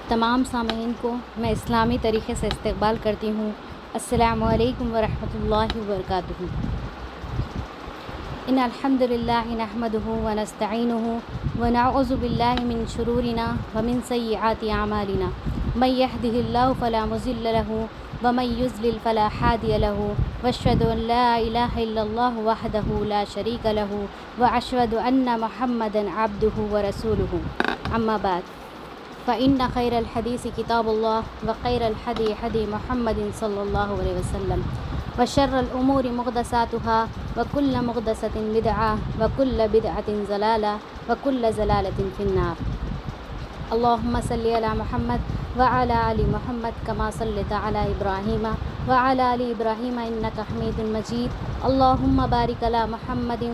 تمام سامعین کو میں اسلامی طریقے سے استقبال کرتی ہوں۔ السلام علیکم ورحمۃ اللہ وبرکاتہ۔ ان الحمد للہ نحمده ونستعینه ونعوذ باللہ من شرورنا ومن سیئات اعمالنا من يهده الله فلا مضل له ومن يضلل فلا هادي له واشهد ان لا اله الا الله وحده لا شريك له واشهد ان محمدا عبده ورسوله اما بعد فإن خير الحديث كتاب الله وخير الهدي هدي محمد صلى الله عليه وسلم وشر الأمور محدثاتها وكل محدثة بدعة وكل بدعة ضلالة وكل ضلالة في النار۔ اللهم صل على محمد وعلى آل محمد كما صليت على إبراهيم وعلى آل إبراهيم إنك حميد مجيد۔ اللهم بارك على محمد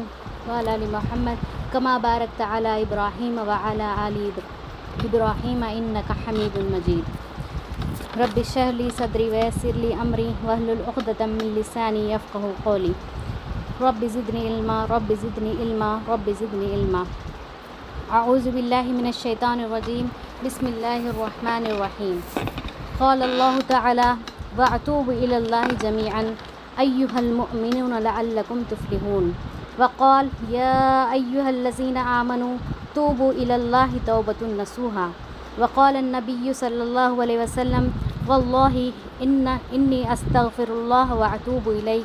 وعلى آل محمد كما باركت على إبراهيم وعلى آل إبراهيم إنك حميد مجيد۔ رب اشرح لي صدري ويسر لي أمري واحلل عقدة من لساني يفقهوا قولي۔ رب زدني علما رب زدني علما رب زدني علما۔ اعوذ باللہ من الشیطان الرجیم، بسم اللہ الرحمن الرحیم۔ قال اللہ تعالی وَأَتُوبُ إِلَى اللَّهِ جَمِيعًا أَيُّهَا الْمُؤْمِنُونَ لَعَلَّكُمْ تُفْلِحُونَ۔ وقال يا أيها الذين آمنوا توبوا إلى الله توبة نصوحا۔ وقال النبي صلى الله عليه وسلم والله إني أستغفر الله وأتوب إليه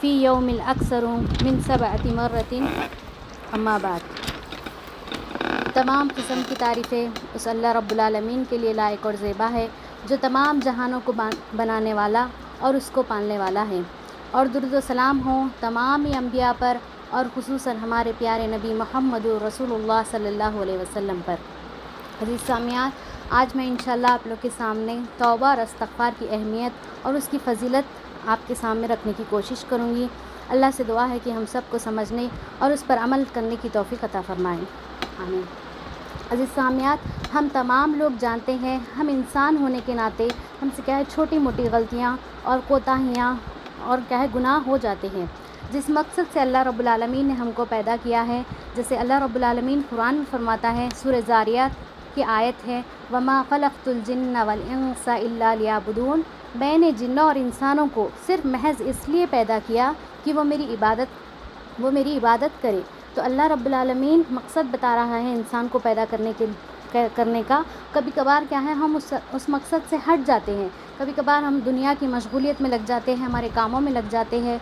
في يوم الأكثر من 7 مرات۔ أما بعد، تمام قسم کی تعریفیں اس اللہ رب العالمین کے لیے لائق اور زیبا ہے جو تمام جہانوں کو بنانے والا اور اس کو پالنے والا ہے، اور درود و سلام ہوں تمام انبیاء پر اور خصوصاً ہمارے پیارے نبی محمد رسول اللہ صلی اللہ علیہ وسلم پر۔ عزیز سامعین، آج میں انشاءاللہ آپ لوگ کے سامنے توبہ اور استغفار کی اہمیت اور اس کی فضیلت آپ کے سامنے رکھنے کی کوشش کروں گی۔ اللہ سے دعا ہے کہ ہم سب کو سمجھنے اور اس پر عمل کرنے کی توفیق عطا فرمائیں، آمین۔ عزیز سامعین، ہم تمام لوگ جانتے ہیں ہم انسان ہونے کے ناطے ہم سے کیا ہے چھوٹی موٹی غلطیاں اور کوتاہیاں اور کیا ہے گناہ ہو جاتے ہیں۔ جس مقصد سے اللہ رب العالمین نے ہم کو پیدا کیا ہے، جیسے اللہ رب العالمین قرآن میں فرماتا ہے، سورہ ذاریات کی آیت ہے وَمَا خَلَقْتُ الْجِنَّ وَالْإِنسَ إِلَّا لِيَعْبُدُونَ۔ میں نے جنوں اور انسانوں کو صرف محض اس لیے پیدا کیا کہ وہ میری عبادت کرے۔ تو اللہ رب العالمین مقصد بتا رہا ہے انسان کو پیدا کرنے کا۔ کبھی کبھار کیا ہے ہم اس مقصد سے ہٹ جاتے ہیں، کبھی کبھار ہم دنیا کی مشغولیت میں لگ جاتے ہیں، ہمارے کاموں میں لگ جاتے ہیں،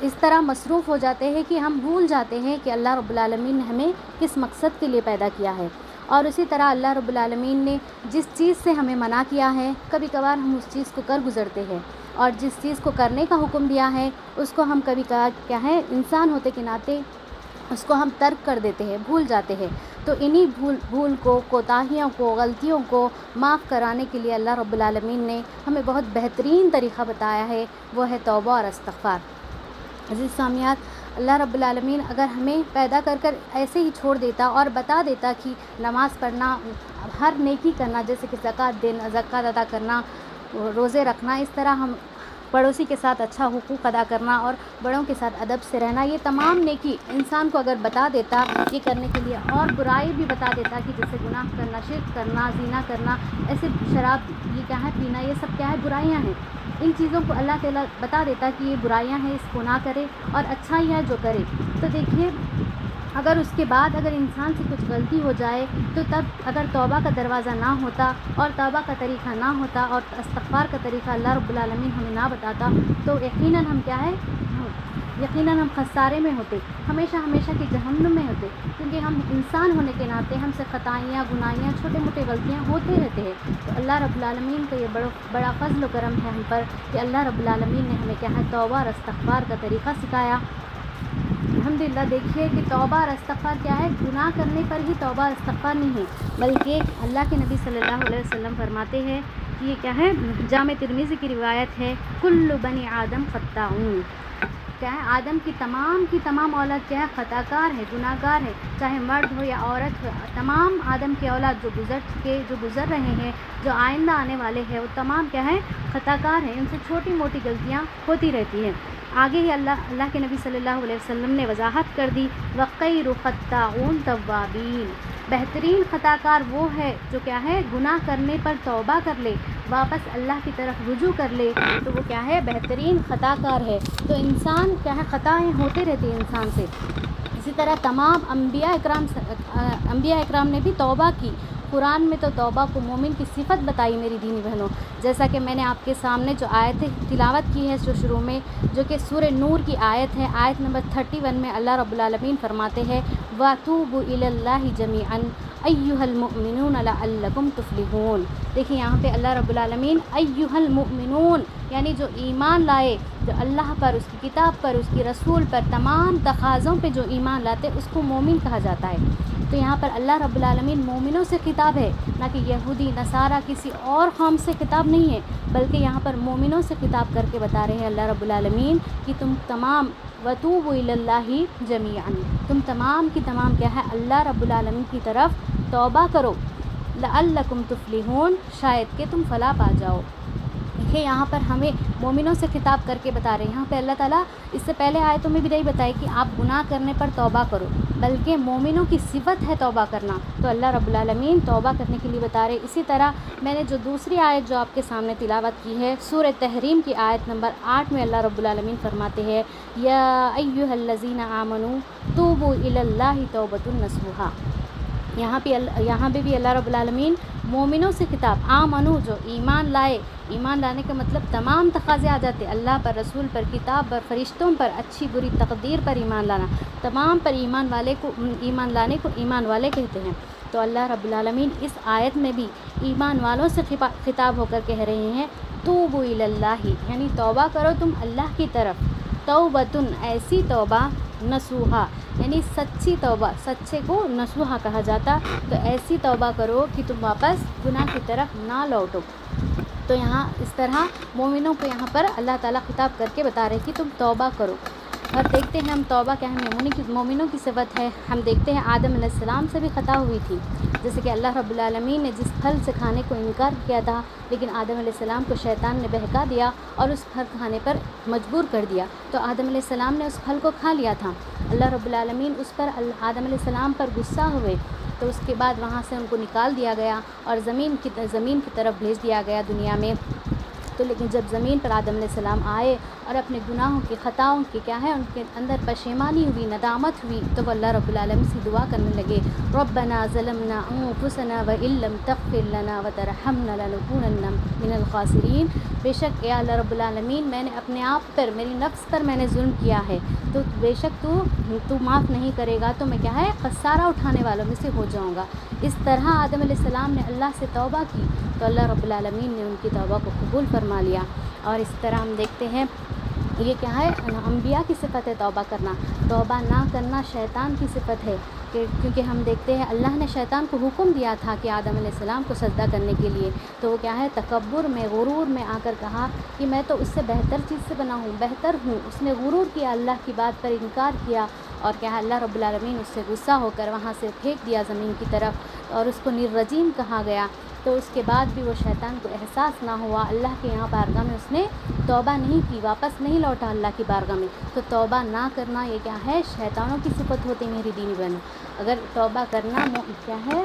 اس طرح مصروف ہو جاتے ہیں کہ ہم بھول جاتے ہیں کہ اللہ رب العالمین نے ہمیں کس مقصد کے لیے پیدا کیا ہے۔ اور اسی طرح اللہ رب العالمین نے جس چیز سے ہمیں منع کیا ہے کبھی کبھار ہم اس چیز کو کر گزرتے ہیں، اور جس چیز کو کرنے کا حکم دیا ہے اس کو ہم کبھی کیا ہے انسان ہوتے کے ناطے اس کو ہم ترک کر دیتے ہیں، بھول جاتے ہیں۔ تو انہی بھول کو، کوتاہیوں کو، غلطیوں کو معاف کرانے کے لیے اللہ رب العالمین نے ہمیں بہت بہترین طریقہ بتایا ہے، وہ ہے توبہ اور استغفار۔ عزیز سامعین، اللہ رب العالمین اگر ہمیں پیدا کر ایسے ہی چھوڑ دیتا اور بتا دیتا کہ نماز پڑھنا، ہر نیکی کرنا، جیسے کہ زکوٰۃ ادا کرنا، روزے رکھنا، اس طرح ہم پڑوسی کے ساتھ اچھا حقوق ادا کرنا اور بڑوں کے ساتھ ادب سے رہنا، یہ تمام نیکی انسان کو اگر بتا دیتا یہ کرنے کے لیے، اور برائی بھی بتا دیتا کہ جیسے گناہ کرنا، شرک کرنا، زنا کرنا، ایسے شراب یہ کیا ہے پینا، یہ سب کیا ہے برائیاں ہیں، ان چیزوں کو اللہ تعالیٰ بتا دیتا کہ یہ برائیاں ہیں، اس کو نہ کرے اور اچھا ہی ہے جو کرے۔ تو دیکھیے اگر اس کے بعد اگر انسان سے کچھ غلطی ہو جائے تو تب اگر توبہ کا دروازہ نہ ہوتا اور توبہ کا طریقہ نہ ہوتا اور استغفار کا طریقہ اللہ رب العالمین ہمیں نہ بتاتا تو یقیناً ہم کیا ہے ہم خسارے میں ہوتے، ہمیشہ کے جہنم میں ہوتے، کیونکہ ہم انسان ہونے کے ناطے ہم سے خطائیاں، گناہیاں، چھوٹے موٹے غلطیاں ہوتے رہتے ہیں۔ تو اللہ رب العالمین کا یہ بڑا فضل و کرم ہے ہم پر کہ اللہ رب العالمین نے ہمیں کیا ہے توبہ اور استغفار کا طریقہ سکھایا۔ الحمدللہ دیکھیے کہ توبہ اور استغفار کیا ہے، گناہ کرنے پر ہی توبہ اور استغفار نہیں ہے، بلکہ اللہ کے نبی صلی اللہ علیہ وسلم فرماتے ہیں کہ یہ کیا ہے، جامع ترمذی کی روایت ہے، کل بنی آدم خطاؤن، کیا ہے آدم کی تمام اولاد کیا ہے خطا کار ہے، گناہ گار ہے، چاہے مرد ہو یا عورت ہو، تمام آدم کی اولاد جو گزر رہے ہیں، جو آئندہ آنے والے ہیں، وہ تمام کیا ہے خطا کار ہیں، ان سے چھوٹی موٹی غلطیاں ہوتی رہتی ہیں۔ آگے ہی اللہ کے نبی صلی اللہ علیہ وسلم نے وضاحت کر دی وَخَيْرُ خَطَّاؤن توابین، بہترین خطا کار وہ ہے جو کیا ہے گناہ کرنے پر توبہ کر لے، واپس اللہ کی طرف رجوع کر لے، تو وہ کیا ہے بہترین خطا کار ہے۔ تو انسان کیا ہے خطائیں ہوتے رہتی ہیں انسان سے۔ اسی طرح تمام انبیاء اکرام نے بھی توبہ کی۔ قرآن میں تو توبہ کو مومن کی صفت بتائی میری دینی بہنوں، جیسا کہ میں نے آپ کے سامنے جو آیت تلاوت کی ہے جو شروع میں، جو کہ سورہ نور کی آیت ہے، آیت نمبر 31 میں اللہ رب العالمین فرماتے ہیں وَتُوبُوا إِلَى اللَّهِ جَمِيعًا أَيُّهَا الْمُؤْمِنُونَ لَعَلَّكُمْ تُفْلِحُونَ۔ دیکھیں یہاں پہ اللہ رب العالمین ایُّہَا الْمُؤْمِنُونَ یعنی جو ایمان لائے، جو اللہ پر، اس کی کتاب پر، اس کی رسول پر، تمام تقاضوں پہ جو ایمان لاتے اس کو مومن کہا جاتا ہے۔ تو یہاں پر اللہ رب العالمین مومنوں سے خطاب ہے، نہ کہ یہودی نصارہ کسی اور قوم سے خطاب نہیں ہے، بلکہ یہاں پر مومنوں سے خطاب کر کے بتا رہے ہیں اللہ رب العالمین کہ تم تمام وَتُوبُوا إِلَى اللَّهِ جَمِيعًا، تم تمام کی تمام کیا ہے اللہ رب العالمین کی طرف توبہ کرو، لَعَلَّكُمْ تُفْلِحُونَ شاید کہ تم فلاح پا جاؤ۔ دیکھیں یہاں پر ہمیں مومنوں سے خطاب کر کے بتا رہے ہیں، یہاں پہ اللہ تعالیٰ اس سے پہلے آیتوں میں بھی نہیں بتایا کہ آپ گناہ کرنے پر توبہ کرو، بلکہ مومنوں کی صفت ہے توبہ کرنا، تو اللہ رب العالمین توبہ کرنے کے لیے بتا رہے۔ اسی طرح میں نے جو دوسری آیت جو آپ کے سامنے تلاوت کی ہے سورہ تحریم کی آیت نمبر 8 میں اللہ رب العالمین فرماتے ہیں یا ایھا الذین آمنوا توبوا الی اللہ توبۃ نصوحا۔ یہاں پہ بھی اللہ رب العالمین مومنوں سے خطاب، آمنو جو ایمان لائے، ایمان لانے کا مطلب تمام تقاضے آ جاتے، اللہ پر، رسول پر، کتاب پر، فرشتوں پر، اچھی بری تقدیر پر ایمان لانا، تمام پر ایمان لانے کو ایمان والے کہتے ہیں۔ تو اللہ رب العالمین اس آیت میں بھی ایمان والوں سے خطاب ہو کر کہہ رہے ہیں توبوا الی اللہ یعنی توبہ کرو تم اللہ کی طرف، توبتن ایسی توبہ، نصوحا یعنی سچی توبہ، سچے کو نصوحا کہا جاتا، تو ایسی توبہ کرو کہ تم واپس گناہ کی طرف نہ لوٹو۔ تو یہاں اس طرح مومنوں کو یہاں پر اللہ تعالیٰ خطاب کر کے بتا رہے کہ تم توبہ کرو۔ اور دیکھتے ہیں ہم توبہ کیا ہے، مومنوں کی صفت ہے۔ ہم دیکھتے ہیں آدم علیہ السلام سے بھی خطا ہوئی تھی، جیسے کہ اللہ رب العالمین نے جس پھل سے کھانے کو انکار کیا تھا، لیکن آدم علیہ السلام کو شیطان نے بہکا دیا اور اس پھل کھانے پر مجبور کر دیا، تو آدم علیہ السلام نے اس پھل کو کھا لیا تھا۔ اللہ رب العالمین اس پر آدم علیہ السلام پر غصہ ہوئے، تو اس کے بعد وہاں سے ان کو نکال دیا گیا اور زمین کی طرف بھیج دیا گیا دنیا میں۔ تو لیکن جب زمین پر آدم علیہ السلام آئے اور اپنے گناہوں کی خطاؤں کی کیا ہے ان کے اندر پشیمانی ہوئی، ندامت ہوئی، تو وہ اللہ رب العالمین سے دعا کرنے لگے ربنا ظلمنا انفسنا وان لم تغفر لنا وترحمنا لنکونن من الخاسرین۔ بے شک اے اللہ رب العالمین میں نے اپنے آپ پر، میری نفس پر میں نے ظلم کیا ہے، تو بے شک تو معاف نہیں کرے گا تو میں کیا ہے خسارہ اٹھانے والوں میں سے ہو جاؤں گا۔ اس طرح آدم علیہ السلام نے اللہ سے توبہ کی تو اللہ رب العالمین نے ان کی توبہ کو قبول فرما لیا۔ اور اس طرح ہم دیکھتے ہیں یہ کیا ہے انبیاء کی صفت ہے توبہ کرنا، توبہ نہ کرنا شیطان کی صفت ہے، کیونکہ ہم دیکھتے ہیں اللہ نے شیطان کو حکم دیا تھا کہ آدم علیہ السلام کو سجدہ کرنے کے لیے، تو وہ کیا ہے تکبر میں، غرور میں آ کر کہا کہ میں تو اس سے بہتر چیز سے بنا ہوں، بہتر ہوں۔ اس نے غرور کیا، اللہ کی بات پر انکار کیا، اور کیا ہے اللہ رب العالمین اس سے غصہ ہو کر وہاں سے پھینک دیا زمین کی طرف، اور اس کو نرجیم کہا گیا۔ تو اس کے بعد بھی وہ شیطان کو احساس نہ ہوا، اللہ کے یہاں بارگاہ میں اس نے توبہ نہیں کی، واپس نہیں لوٹا اللہ کی بارگاہ میں۔ تو توبہ نہ کرنا یہ کیا ہے شیطانوں کی صفت ہوتی ہے میری دینی بہنوں، اگر توبہ کرنا کیا ہے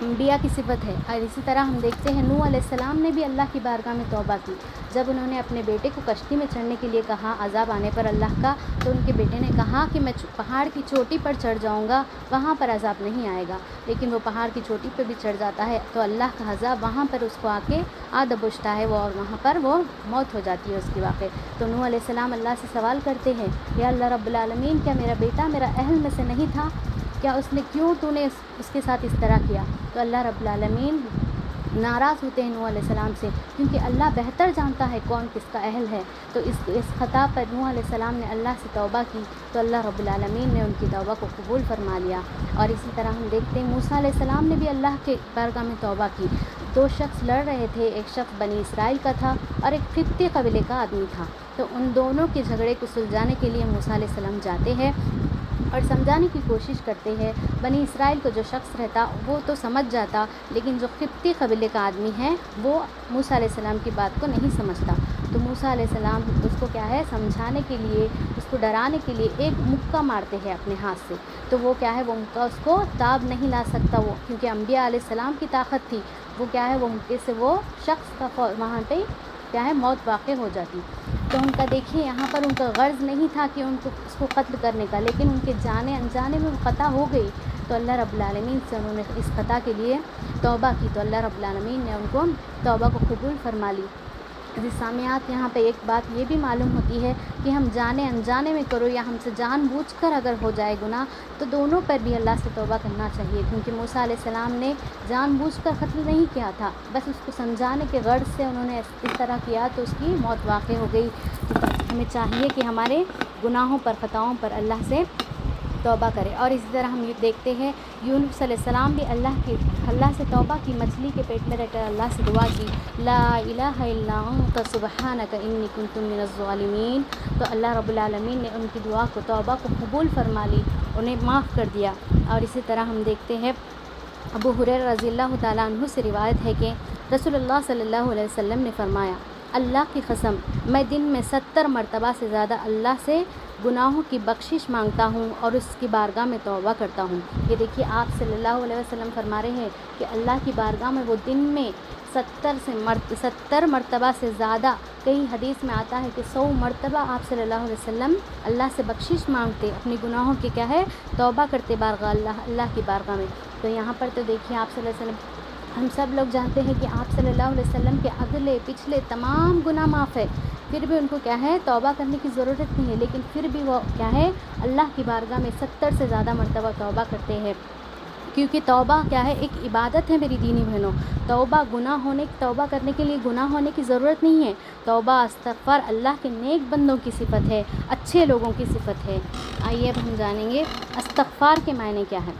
انبیاء کی صفت ہے۔ اور اسی طرح ہم دیکھتے ہیں نوح علیہ السلام نے بھی اللہ کی بارگاہ میں توبہ کی، جب انہوں نے اپنے بیٹے کو کشتی میں چڑھنے کے لیے کہا عذاب آنے پر اللہ کا، تو ان کے بیٹے نے کہا کہ میں پہاڑ کی چوٹی پر چڑھ جاؤں گا، وہاں پر عذاب نہیں آئے گا، لیکن وہ پہاڑ کی چوٹی پہ بھی چڑھ جاتا ہے تو اللہ کا عذاب وہاں پر اس کو آ کے دبوچتا ہے، وہ اور وہاں پر وہ موت ہو جاتی ہے اس کی واقع۔ تو نوح علیہ السلام اللہ سے سوال کرتے ہیں یا اللہ رب العالمین کیا میرا بیٹا میرا اہل میں سے نہیں تھا، کیا اس نے کیوں تو نے اس کے ساتھ اس طرح کیا؟ تو اللہ رب العالمین ناراض ہوتے ہیں نوح علیہ السلام سے، کیونکہ اللہ بہتر جانتا ہے کون کس کا اہل ہے۔ تو اس خطا پر نوح علیہ السلام نے اللہ سے توبہ کی تو اللہ رب العالمین نے ان کی توبہ کو قبول فرما لیا۔ اور اسی طرح ہم دیکھتے ہیں موسیٰ علیہ السلام نے بھی اللہ کے بارگاہ میں توبہ کی۔ دو شخص لڑ رہے تھے، ایک شخص بنی اسرائیل کا تھا اور ایک قبطی قبیلے کا آدمی تھا، تو ان دونوں کے جھگڑے کو سلجھانے کے لیے موسیٰ علیہ السلام جاتے ہیں اور سمجھانے کی کوشش کرتے ہیں۔ بنی اسرائیل کو جو شخص رہتا وہ تو سمجھ جاتا، لیکن جو قبطی قبیلے کا آدمی ہے وہ موسیٰ علیہ السلام کی بات کو نہیں سمجھتا، تو موسیٰ علیہ السلام اس کو کیا ہے سمجھانے کے لیے اس کو ڈرانے کے لیے ایک مکہ مارتے ہیں اپنے ہاتھ سے، تو وہ کیا ہے، وہ مکہ اس کو تاب نہیں لا سکتا وہ، کیونکہ انبیاء علیہ السلام کی طاقت تھی، وہ کیا ہے، وہ مکے سے وہ شخص کا وہاں پہ کیا ہے موت واقع ہو جاتی۔ تو ان کا دیکھیے یہاں پر ان کا غرض نہیں تھا کہ ان کو اس کو قتل کرنے کا، لیکن ان کے جانے انجانے میں وہ خطا ہو گئی، تو اللہ رب العالمین سے انہوں نے اس خطا کے لیے توبہ کی، تو اللہ رب العالمین نے ان کو توبہ کو قبول فرما لی۔ سامعات، یہاں پہ ایک بات یہ بھی معلوم ہوتی ہے کہ ہم جانے انجانے میں کرو یا ہم سے جان بوجھ کر اگر ہو جائے گناہ، تو دونوں پر بھی اللہ سے توبہ کرنا چاہیے، کیونکہ موسیٰ علیہ السلام نے جان بوجھ کر قتل نہیں کیا تھا، بس اس کو سمجھانے کے غرض سے انہوں نے اس طرح کیا تو اس کی موت واقع ہو گئی۔ تو ہمیں چاہیے کہ ہمارے گناہوں پر، خطاؤں پر اللہ سے توبہ کرے۔ اور اسی طرح ہم یہ دیکھتے ہیں یونس علیہ السلام بھی اللہ سے توبہ کی، مچھلی کے پیٹ میں رہ کر اللہ سے دعا کی، لا الہ الا انت سبحانک انی کنت من الظالمین، تو اللہ رب العالمین نے ان کی دعا کو، توبہ کو قبول فرما لی، انہیں معاف کر دیا۔ اور اسی طرح ہم دیکھتے ہیں ابو ہریرہ رضی اللہ تعالیٰ عنہ سے روایت ہے کہ رسول اللہ صلی اللہ علیہ وسلم نے فرمایا، اللہ کی قسم میں دن میں 70 مرتبہ سے زیادہ اللہ سے گناہوں کی بخشش مانگتا ہوں اور اس کی بارگاہ میں توبہ کرتا ہوں۔ یہ دیکھیے آپ صلی اللہ علیہ وسلم فرما رہے ہیں کہ اللہ کی بارگاہ میں وہ دن میں 70 مرتبہ سے زیادہ، کئی حدیث میں آتا ہے کہ 100 مرتبہ آپ صلی اللہ علیہ وسلم اللہ سے بخشش مانگتے، اپنی گناہوں کی کیا ہے توبہ کرتے اللہ کی بارگاہ میں۔ تو یہاں پر تو دیکھیے آپ صلی اللہ علیہ وسلم، ہم سب لوگ جانتے ہیں کہ آپ صلی اللہ علیہ وسلم کے اگلے پچھلے تمام گناہ معاف ہے، پھر بھی ان کو کیا ہے توبہ کرنے کی ضرورت نہیں ہے، لیکن پھر بھی وہ کیا ہے اللہ کی بارگاہ میں 70 سے زیادہ مرتبہ توبہ کرتے ہیں، کیونکہ توبہ کیا ہے ایک عبادت ہے میری دینی بہنوں۔ توبہ کرنے کے لیے گناہ ہونے کی ضرورت نہیں ہے، توبہ استغفار اللہ کے نیک بندوں کی صفت ہے، اچھے لوگوں کی صفت ہے۔ آئیے اب ہم جانیں گے استغفار کے معنی کیا ہے۔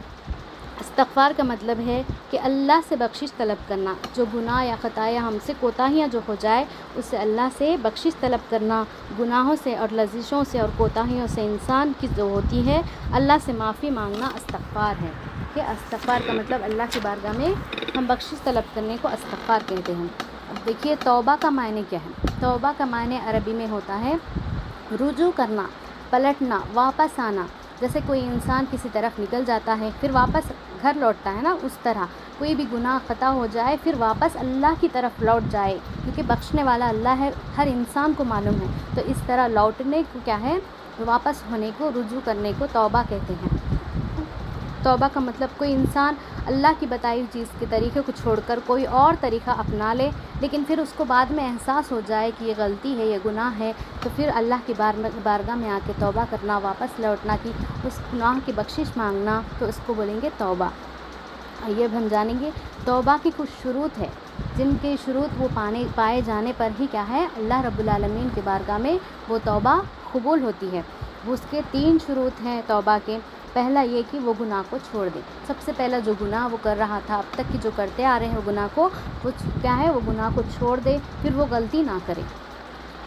استغفار کا مطلب ہے کہ اللہ سے بخشش طلب کرنا، جو گناہ یا خطایا ہم سے کوتاہیاں جو ہو جائے اس سے اللہ سے بخشش طلب کرنا، گناہوں سے اور لغزشوں سے اور کوتاہیوں سے انسان کی جو ہوتی ہے اللہ سے معافی مانگنا استغفار ہے۔ کہ استغفار کا مطلب اللہ کی بارگاہ میں ہم بخشش طلب کرنے کو استغفار کہتے ہیں۔ اب دیکھیے توبہ کا معنی کیا ہے۔ توبہ کا معنی عربی میں ہوتا ہے رجوع کرنا، پلٹنا، واپس آنا۔ جیسے کوئی انسان کسی طرف نکل جاتا ہے پھر واپس گھر لوٹتا ہے نا، اس طرح کوئی بھی گناہ خطا ہو جائے پھر واپس اللہ کی طرف لوٹ جائے، کیونکہ بخشنے والا اللہ ہے، ہر انسان کو معلوم ہے، تو اس طرح لوٹنے کو کیا ہے واپس ہونے کو، رجوع کرنے کو توبہ کہتے ہیں۔ توبہ کا مطلب کوئی انسان اللہ کی بتائی ہوئی چیز کے طریقے کو چھوڑ کر کوئی اور طریقہ اپنا لے، لیکن پھر اس کو بعد میں احساس ہو جائے کہ یہ غلطی ہے، یہ گناہ ہے، تو پھر اللہ کی بارگاہ میں آ کے توبہ کرنا، واپس لوٹنا، کی اس گناہ کی بخشش مانگنا، تو اس کو بولیں گے توبہ۔ یہ ہم جانیں گے توبہ کی کچھ شروط ہے، جن کے شروط وہ پائے جانے پر ہی کیا ہے اللہ رب العالمین کی بارگاہ میں وہ توبہ قبول ہوتی ہے۔ وہ اس کے 3 شروط ہیں توبہ کے۔ پہلا یہ کہ وہ گناہ کو چھوڑ دے، سب سے پہلا جو گناہ وہ کر رہا تھا اب تک کی جو کرتے آ رہے ہیں وہ گناہ کو وہ کیا ہے وہ گناہ کو چھوڑ دے، پھر وہ غلطی نہ کرے۔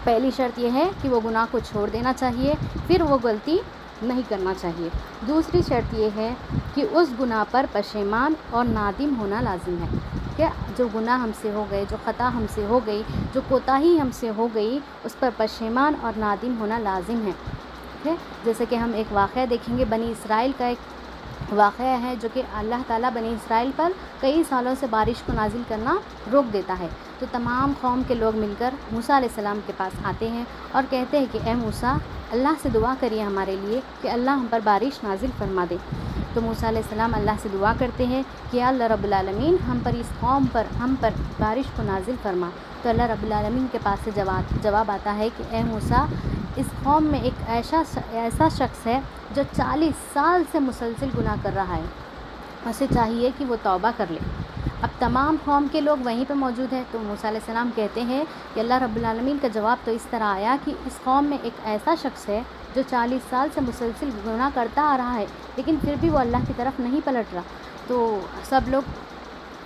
پہلی شرط یہ ہے کہ وہ گناہ کو چھوڑ دینا چاہیے، پھر وہ غلطی نہیں کرنا چاہیے۔ دوسری شرط یہ ہے کہ اس گناہ پر پشیمان اور نادم ہونا لازم ہے، کہ جو گناہ ہم سے ہو گئے، جو خطا ہم سے ہو گئی، جو کوتاہی ہم سے ہو گئی، اس پر پشیمان اور نادم ہونا لازم ہے۔ جیسے کہ ہم ایک واقعہ دیکھیں گے، بنی اسرائیل کا ایک واقعہ ہے جو کہ اللہ تعالیٰ بنی اسرائیل پر کئی سالوں سے بارش کو نازل کرنا روک دیتا ہے، تو تمام قوم کے لوگ مل کر موسیٰ علیہ السلام کے پاس آتے ہیں اور کہتے ہیں کہ اے موسیٰ، اللہ سے دعا کریے ہمارے لیے کہ اللہ ہم پر بارش نازل فرما دے۔ تو موسیٰ علیہ السلام اللہ سے دعا کرتے ہیں کہ اللہ رب العالمین ہم پر، اس قوم پر، ہم پر بارش کو نازل فرما۔ تو اللہ رب العالمین کے پاس سے جواب آتا ہے کہ اے موسیٰ، اس قوم میں ایک ایسا شخص ہے جو 40 سال سے مسلسل گناہ کر رہا ہے، اسے چاہیے کہ وہ توبہ کر لے۔ اب تمام قوم کے لوگ وہیں پہ موجود ہیں، تو موسیٰ علیہ السلام کہتے ہیں کہ اللہ رب العالمین کا جواب تو اس طرح آیا کہ اس قوم میں ایک ایسا شخص ہے جو 40 سال سے مسلسل گناہ کرتا آ رہا ہے، لیکن پھر بھی وہ اللہ کی طرف نہیں پلٹ رہا۔ تو سب لوگ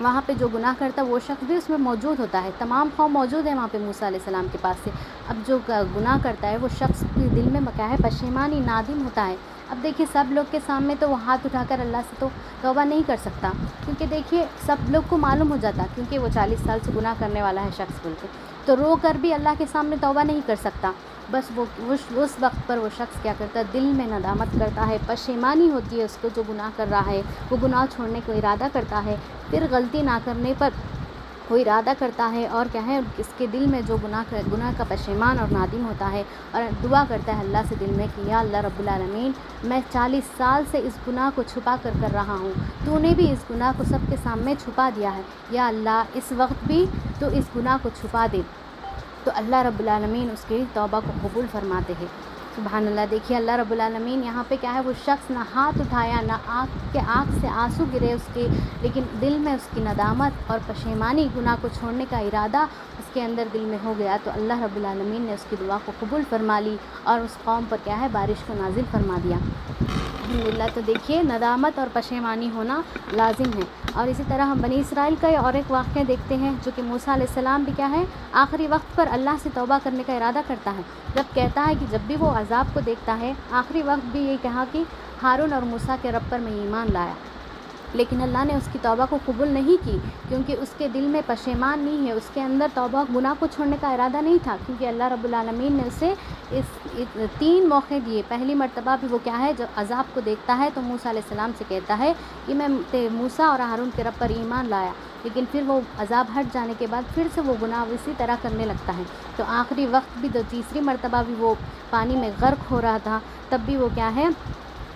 وہاں پہ جو گناہ کرتا وہ شخص بھی اس میں موجود ہوتا ہے، تمام قوم موجود ہے وہاں پہ موسیٰ علیہ السلام کے پاس سے۔ اب جو گناہ کرتا ہے وہ شخص کے دل میں کیا ہے پشیمانی، نادم ہوتا ہے، اب دیکھیے سب لوگ کے سامنے تو وہ ہاتھ اٹھا کر اللہ سے تو توبہ نہیں کر سکتا، کیونکہ دیکھیے سب لوگ کو معلوم ہو جاتا کیونکہ وہ 40 سال سے گناہ کرنے والا ہے شخص بول کے، تو رو کر بھی اللہ کے سامنے توبہ نہیں کر سکتا۔ بس وہ اس وقت پر وہ شخص کیا کرتا ہے، دل میں ندامت کرتا ہے، پشیمانی ہوتی ہے اس کو جو گناہ کر رہا ہے، وہ گناہ چھوڑنے کو ارادہ کرتا ہے، پھر غلطی نہ کرنے پر وہ ارادہ کرتا ہے اور کیا ہے اس کے دل میں جو گناہ کا پشیمان اور نادم ہوتا ہے، اور دعا کرتا ہے اللہ سے دل میں کہ یا اللہ رب العالمین میں 40 سال سے اس گناہ کو چھپا کر رہا ہوں، تو نے بھی اس گناہ کو سب کے سامنے چھپا دیا ہے، یا اللہ اس وقت بھی تو اس گناہ کو چھپا دے، تو اللہ رب العالمین اس کی توبہ کو قبول فرماتے ہیں۔ سبحان اللہ، دیکھیے اللہ رب العالمین یہاں پہ کیا ہے، وہ شخص نہ ہاتھ اٹھایا نہ آنکھ سے آنسو گرے اس کے، لیکن دل میں اس کی ندامت اور پشیمانی، گناہ کو چھوڑنے کا ارادہ اس کے اندر دل میں ہو گیا، تو اللہ رب العالمین نے اس کی دعا کو قبول فرما لی اور اس قوم پر کیا ہے بارش کو نازل فرما دیا۔ الحمدللہ، تو دیکھیے ندامت اور پشیمانی ہونا لازم ہے۔ اور اسی طرح ہم بنی اسرائیل کا اور ایک واقعہ دیکھتے ہیں جو کہ موسیٰ علیہ السلام بھی کیا ہے آخری وقت پر اللہ سے توبہ کرنے کا ارادہ کرتا ہے، جب کہتا ہے کہ جب بھی وہ عذاب کو دیکھتا ہے آخری وقت بھی یہ کہا کہ ہارون اور موسیٰ کے رب پر میں ایمان لایا، لیکن اللہ نے اس کی توبہ کو قبول نہیں کی، کیونکہ اس کے دل میں پشیمان نہیں ہے، اس کے اندر توبہ گناہ کو چھوڑنے کا ارادہ نہیں تھا، کیونکہ اللہ رب العالمین نے اسے اس 3 موقع دیے۔ پہلی مرتبہ بھی وہ کیا ہے جب عذاب کو دیکھتا ہے تو موسیٰ علیہ السلام سے کہتا ہے کہ میں موسیٰ اور ہارون کے رب پر ایمان لایا، لیکن پھر وہ عذاب ہٹ جانے کے بعد پھر سے وہ گناہ اسی طرح کرنے لگتا ہے، تو آخری وقت بھی تو تیسری مرتبہ بھی وہ پانی میں غرق ہو رہا تھا، تب بھی وہ کیا ہے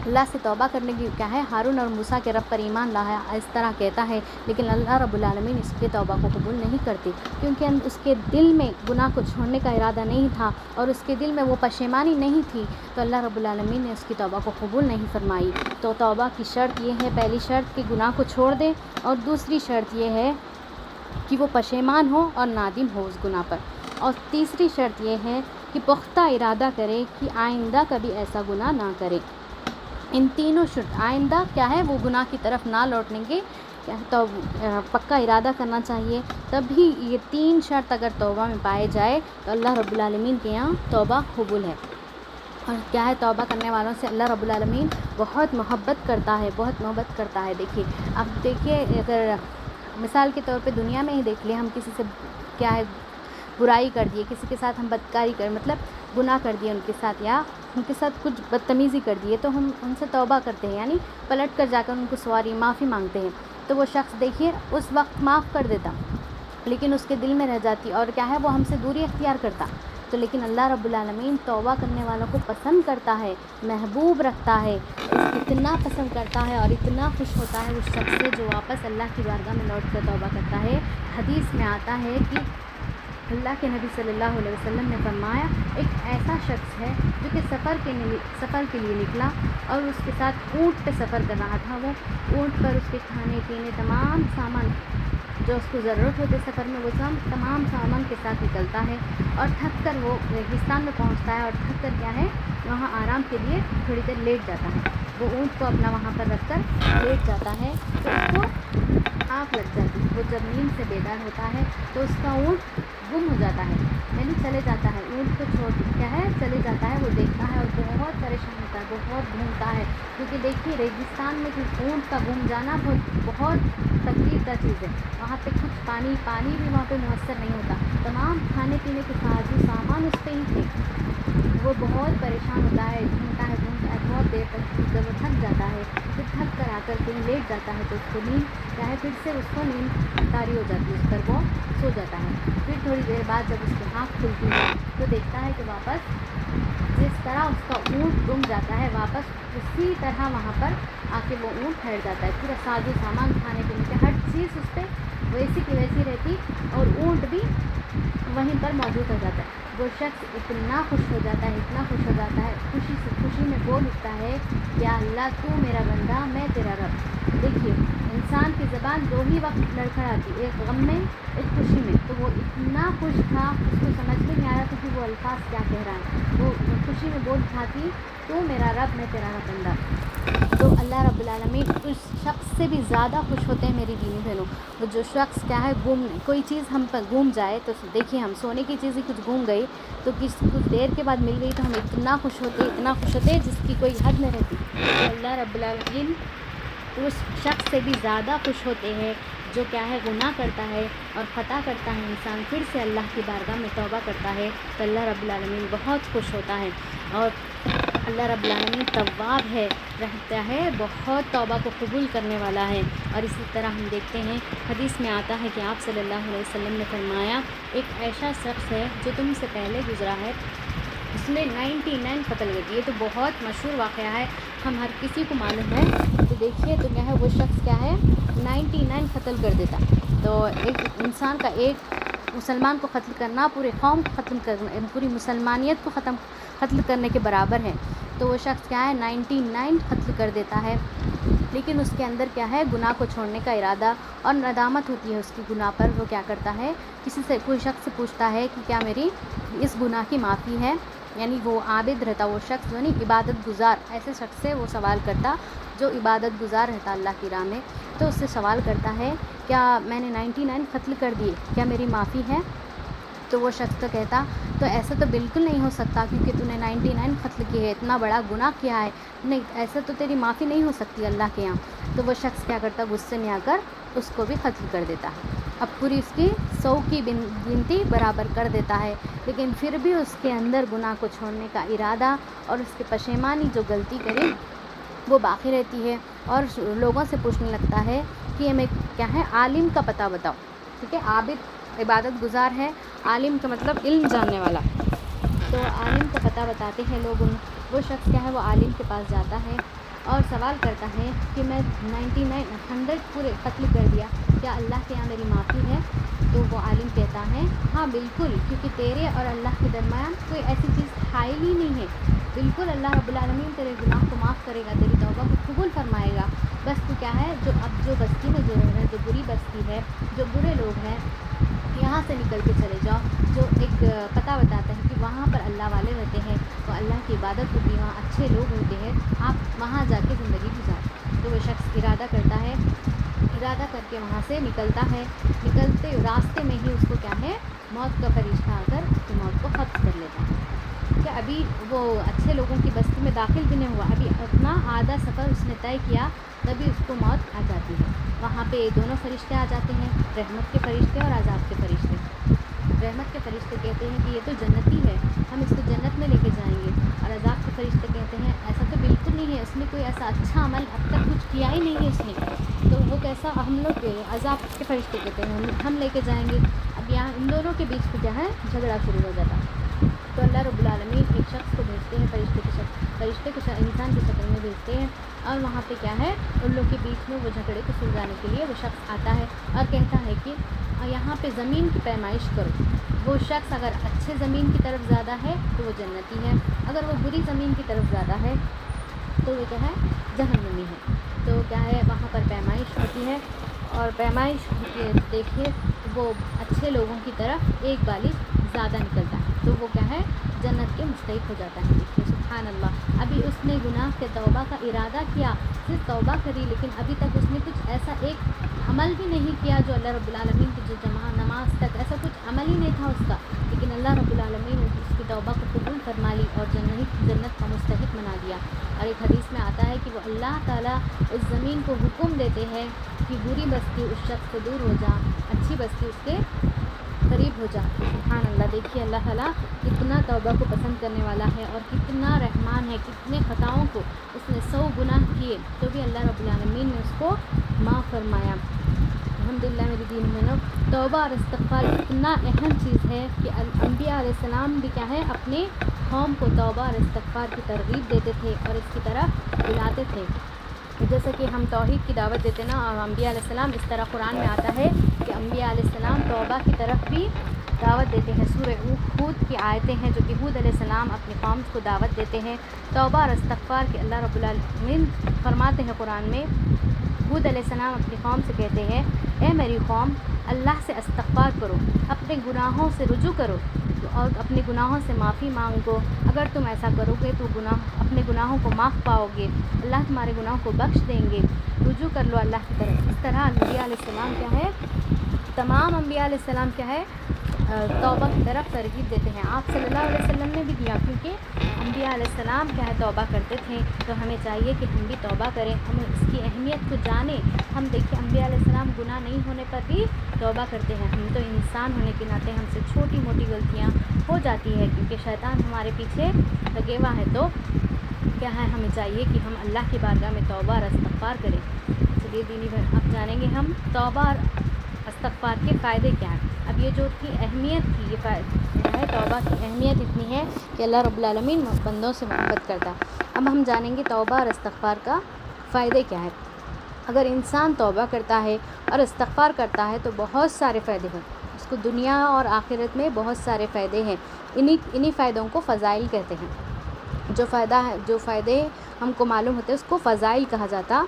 اللہ سے توبہ کرنے کی کیا ہے ہارون اور موسیٰ کے رب پر ایمان لایا اس طرح کہتا ہے، لیکن اللہ رب العالمین اس کے توبہ کو قبول نہیں کرتے، کیونکہ اس کے دل میں گناہ کو چھوڑنے کا ارادہ نہیں تھا اور اس کے دل میں وہ پشیمانی نہیں تھی، تو اللہ رب العالمین نے اس کی توبہ کو قبول نہیں فرمائی۔ تو توبہ کی شرط یہ ہے، پہلی شرط کہ گناہ کو چھوڑ دے، اور دوسری شرط یہ ہے کہ وہ پشیمان ہو اور نادم ہو اس گناہ پر، اور تیسری شرط یہ ہے کہ پختہ ارادہ کرے کہ آئندہ کبھی ایسا گناہ نہ کرے۔ ان تینوں شرط، آئندہ کیا ہے وہ گناہ کی طرف نہ لوٹنے کے تو پکا ارادہ کرنا چاہیے، تبھی یہ 3 شرط اگر توبہ میں پائے جائے تو اللہ رب العالمین کے یہاں توبہ قبول ہے۔ اور کیا ہے توبہ کرنے والوں سے اللہ رب العالمین بہت محبت کرتا ہے، بہت محبت کرتا ہے۔ دیکھیے اب دیکھیے اگر مثال کے طور پہ دنیا میں ہی دیکھ لیں، ہم کسی سے کیا ہے برائی کر دیے، کسی کے ساتھ ہم بدکاری مطلب گناہ کر دیے ان کے ساتھ، یا ان کے ساتھ کچھ بدتمیزی کر دیے، تو ہم ان سے توبہ کرتے ہیں، یعنی پلٹ کر جا کر ان کو سوری معافی مانگتے ہیں، تو وہ شخص دیکھیے اس وقت معاف کر دیتا، لیکن اس کے دل میں رہ جاتی اور کیا ہے وہ ہم سے دوری اختیار کرتا، تو لیکن اللہ رب العالمین توبہ کرنے والوں کو پسند کرتا ہے، محبوب رکھتا ہے، اتنا پسند کرتا ہے اور اتنا خوش ہوتا ہے اس شخص سے جو واپس اللہ کی بارگاہ میں لوٹ کر توبہ کرتا ہے۔ حدیث میں آتا ہے کہ اللہ کے نبی صلی اللہ علیہ وسلم نے فرمایا ایک ایسا شخص ہے جو کہ سفر کے لیے نکلا اور اس کے ساتھ اونٹ پہ سفر کر رہا تھا، وہ اونٹ پر اس کے کھانے پینے تمام سامان جو اس کو ضرورت ہوتے سفر میں وہ تمام سامان کے ساتھ نکلتا ہے، اور تھک کر وہ ریگستان میں پہنچتا ہے اور تھک کر کیا ہے وہاں آرام کے لیے تھوڑی دیر لیٹ جاتا ہے، وہ اونٹ کو اپنا وہاں پر رکھ کر لیٹ جاتا ہے، تو اس کو آنکھ لگ جاتی ہے، وہ جب نیند سے بیدار ہوتا ہے تو اس کا اونٹ گم ہو جاتا ہے، یعنی چلے جاتا ہے، اونٹ کو چھوڑ کیا ہے چلے جاتا ہے، وہ دیکھتا ہے اور بہت پریشان ہوتا ہے، بہت گھومتا ہے، کیونکہ دیکھیے ریگستان میں اونٹ کا گم جانا بہت تکلیف دہ چیز ہے، وہاں پہ کچھ پانی بھی وہاں پہ میسر نہیں ہوتا، تمام کھانے پینے کے سامان اس پہ ہی تھے، وہ بہت پریشان ہوتا ہے، گھومتا ہے بہت دیر تک، جب وہ تھک جاتا ہے پھر تھک کر آ کر کہیں لیٹ جاتا ہے تو اس کو نیند کیا ہے پھر سے اس کو نیند طاری ہو جاتی ہے، اس پر وہ سو جاتا ہے، پھر تھوڑی دیر بعد جب اس کی آنکھ کھلتی ہے تو دیکھتا ہے کہ واپس جس طرح اس کا اونٹ گم جاتا ہے واپس اسی طرح وہاں پر آ کے وہ اونٹ ٹھہر جاتا ہے، پورا سامان کھانے پینے کے ہر چیز اس پہ ویسی کی ویسی رہتی اور اونٹ بھی وہیں پر موجود ہو جاتا ہے، وہ شخص اتنا خوش ہو جاتا ہے، اتنا خوش ہو جاتا ہے، خوشی میں بول اٹھتا ہے یا اللہ تو میرا بندہ میں تیرا رب۔ دیکھیے انسان کی زبان دو ہی وقت لڑکھڑاتی، ایک غم میں ایک خوشی میں، تو وہ اتنا خوش تھا اس کو سمجھ میں نہیں آ رہا تھا کہ وہ الفاظ کیا کہہ رہا ہے، وہ خوشی میں بول اٹھاتی تو میرا رب میں تیرا بندہ، تو اللہ رب العالمین اس شخص سے بھی زیادہ خوش ہوتے ہیں میری دینی بہنوں، وہ جو شخص کیا ہے کوئی چیز ہم پر گم جائے تو دیکھیے ہم سونے کی چیزیں کچھ گم گئی تو کچھ دیر کے بعد مل گئی تو ہم اتنا خوش ہوتے جس کی کوئی حد نہیں رہتی. تو اللہ رب العالمین اس شخص سے بھی زیادہ خوش ہوتے ہیں جو کیا ہے گناہ کرتا ہے اور خطا کرتا ہے انسان، پھر سے اللہ کی بارگاہ میں توبہ کرتا ہے تو اللہ رب العالمین بہت خوش ہوتا ہے. اور اللہ رب العالمین تواب ہے، رہتا ہے، بہت توبہ کو قبول کرنے والا ہے. اور اسی طرح ہم دیکھتے ہیں حدیث میں آتا ہے کہ آپ صلی اللہ علیہ وسلم نے فرمایا ایک ایسا شخص ہے جو تم سے پہلے گزرا ہے، اس نے 99 قتل کر دیے. تو بہت مشہور واقعہ ہے، ہم ہر کسی کو معلوم ہے. تو دیکھیے تو کیا ہے وہ شخص کیا ہے 99 قتل کر دیتا. تو ایک انسان کا ایک مسلمان کو قتل کرنا پورے قوم کو ختم کرنا، پوری مسلمانیت کو قتل کرنے کے برابر ہے. تو وہ شخص کیا ہے 99 قتل کر دیتا ہے، لیکن اس کے اندر کیا ہے گناہ کو چھوڑنے کا ارادہ اور ندامت ہوتی ہے اس کی گناہ پر. وہ کیا کرتا ہے کسی سے کوئی شخص سے پوچھتا ہے کہ کیا میری اس گناہ کی معافی ہے، یعنی وہ عابد رہتا وہ شخص، یعنی عبادت گزار، ایسے شخص سے وہ سوال کرتا جو عبادت گزار رہتا اللہ کی راہ میں. تو اس سے سوال کرتا ہے کیا میں نے 99 قتل کر دیے، کیا میری معافی ہے؟ تو وہ شخص تو کہتا تو ایسا تو بالکل نہیں ہو سکتا کیونکہ تو نے 99 قتل کیے ہے، اتنا بڑا گناہ کیا ہے، نہیں ایسا تو تیری معافی نہیں ہو سکتی اللہ کے یہاں. تو وہ شخص کیا کرتا غصے میں آ کر اس کو بھی قتل کر دیتا ہے. اب پوری اس کی 100 کی گنتی برابر کر دیتا ہے، لیکن پھر بھی اس کے اندر گناہ کو چھوڑنے کا ارادہ اور اس کی پشیمانی جو غلطی کری وہ باقی رہتی ہے. اور لوگوں سے پوچھنے لگتا ہے کہ ہمیں کیا ہے عالم کا پتہ بتاؤ. ٹھیک ہے، عابد عبادت گزار ہے، عالم کا مطلب علم جاننے والا. تو عالم کا پتہ بتاتے ہیں لوگ. وہ شخص کیا ہے وہ عالم کے پاس جاتا ہے اور سوال کرتا ہے کہ میں 100 پورے قتل کر دیا، کیا اللہ کے یہاں میری معافی ہے؟ تو وہ عالم کہتا ہے ہاں بالکل، کیونکہ تیرے اور اللہ کے درمیان کوئی ایسی چیز حائل ہی نہیں ہے. بالکل اللہ رب العالمین تیرے گناہ کو معاف کرے گا، تیری توبہ کو قبول فرمائے گا. بس تو کیا ہے جو بستی میں جو رہ رہے ہیں، جو بری بستی ہے، جو برے لوگ ہیں، یہاں سے نکل کے چلے جاؤ. جو ایک پتہ بتاتا ہے کہ وہاں پر اللہ والے رہتے ہیں، وہ اللہ کی عبادت ہوتی ہے، وہاں اچھے لوگ ہوتے ہیں، آپ وہاں جا کے زندگی گزاریں. تو وہ شخص ارادہ کرتا ہے، ارادہ کر کے وہاں سے نکلتا ہے. نکلتے راستے میں ہی اس کو کیا ہے موت کا فرشتہ آ کر اس کی موت کو ختم کر لیتا ہے. کہ ابھی وہ اچھے لوگوں کی بستی میں داخل بھی نہیں ہوا، ابھی اپنا آدھا سفر اس نے طے کیا، تبھی اس کو موت آ جاتی ہے. وہاں پہ دونوں فرشتے آ جاتے ہیں، رحمت کے فرشتے اور عذاب کے فرشتے. رحمت کے فرشتے کہتے ہیں کہ یہ تو جنتی ہے، ہم اس کو جنت میں لے کے جائیں گے. اور عذاب کے فرشتے کہتے ہیں ایسا تو بالکل نہیں ہے، اس نے کوئی ایسا اچھا عمل اب تک کچھ کیا ہی نہیں ہے اس نے. تو وہ کیسا ہم لوگ عذاب کے فرشتے کہتے ہیں ہم لے کے جائیں گے. اب یہاں ان دونوں کے بیچ میں کیا ہے جھگڑا شروع ہو جاتا. تو اللہ رب العالمین ایک شخص کو بھیجتے ہیں، فرشتے کو انسان کی شکل میں بھیجتے ہیں، اور وہاں پہ کیا ہے ان لوگ کے بیچ میں وہ جھگڑے کو سلجھانے کے لیے وہ شخص آتا ہے اور کہتا ہے کہ یہاں پہ زمین کی پیمائش کرو. وہ شخص اگر اچھے زمین کی طرف زیادہ ہے تو وہ جنتی ہے، اگر وہ بری زمین کی طرف زیادہ ہے تو وہ کیا ہے جہنمی ہے. تو کیا ہے وہاں پر پیمائش ہوتی ہے، اور پیمائش دیکھیے وہ اچھے لوگوں کی طرف ایک بالغ زیادہ نکلتا ہے تو وہ کیا ہے جنت کے مستحق ہو جاتا ہے. دیکھیے سبحان اللہ، ابھی اس نے گناہ کے توبہ کا ارادہ کیا، صرف توبہ کری، لیکن ابھی تک اس نے کچھ ایسا ایک عمل بھی نہیں کیا جو اللہ رب العالمین کی جو نماز تک ایسا کچھ عمل ہی نہیں تھا اس کا، لیکن اللہ رب العالمین نے اس کی توبہ کو قبول فرما لی اور جنت کا مستحق بنا دیا. اور ایک حدیث میں آتا ہے کہ وہ اللہ تعالیٰ اس زمین کو حکم دیتے ہیں کہ بری بستی اس شخص سے دور ہو جا، اچھی بستی اس کے قریب ہو جا. سبحان اللہ، دیکھیے اللہ تعالیٰ کتنا توبہ کو پسند کرنے والا ہے اور کتنا رحمان ہے. کتنے خطاؤں کو اس نے 100 گناہ کیے تو بھی اللہ رب العالمین نے اس کو معاف فرمایا. الحمدللہ میری دین بہنوں، توبہ اور استغفار اتنا اہم چیز ہے کہ انبیاء علیہ السلام بھی کیا ہے اپنے قوم کو توبہ اور استغفار کی ترغیب دیتے تھے اور اس کی طرف بلاتے تھے. جیسے کہ ہم توحید کی دعوت دیتے نا، اور انبیاء علیہ السلام اس طرح قرآن میں آتا ہے کہ انبیاء علیہ السلام توبہ کی طرف بھی دعوت دیتے ہیں. سورہ ہود کی آیتیں ہیں جو کہ ہود علیہ السلام اپنی قوم کو دعوت دیتے ہیں توبہ اور استغفار کے. اللہ رب العالمین فرماتے ہیں قرآن میں، ہود علیہ السلام اپنی قوم سے کہتے ہیں اے میری قوم اللہ سے استغفار کرو، اپنے گناہوں سے رجوع کرو اور اپنے گناہوں سے معافی مانگو. اگر تم ایسا کرو گے تو اپنے گناہوں کو معاف پاؤ گے، اللہ تمہارے گناہوں کو بخش دیں گے. رجوع کر لو اللہ کی طرف. اس طرح انبیاء علیہ السلام کیا ہے، تمام انبیاء علیہ السلام کیا ہے توبہ کی طرف ترغیب دیتے ہیں۔ آپ صلی اللہ علیہ وسلم نے بھی دیا، کیونکہ انبیاء علیہ السلام کیا ہے توبہ کرتے تھے، تو ہمیں چاہیے کہ ہم بھی توبہ کریں، ہم اس کی اہمیت کو جانیں۔ ہم دیکھیں انبیاء علیہ السلام گناہ نہیں ہونے پر بھی توبہ کرتے ہیں۔ ہم تو انسان ہونے کے ناطے ہم سے چھوٹی موٹی غلطیاں ہو جاتی ہے، کیونکہ شیطان ہمارے پیچھے لگے ہوا ہے، تو کیا ہے ہمیں چاہیے کہ ہم اللہ کی بارگاہ میں توبہ اور استغفار کریں۔ چلیے دینی بھائی اب جانیں گے ہم توبہ اور استغفار کے فائدے کیا ہیں۔ اب یہ جو کی اہمیت تھی، یہ ہے توبہ کی اہمیت اتنی ہے کہ اللہ رب العالمین بندوں سے محبت کرتا ہے۔ اب ہم جانیں گے توبہ اور استغفار کا فائدے کیا ہے۔ اگر انسان توبہ کرتا ہے اور استغفار کرتا ہے تو بہت سارے فائدے ہیں، اس کو دنیا اور آخرت میں بہت سارے فائدے ہیں۔ انہی فائدوں کو فضائل کہتے ہیں۔ جو فائدے ہم کو معلوم ہوتے ہیں اس کو فضائل کہا جاتا،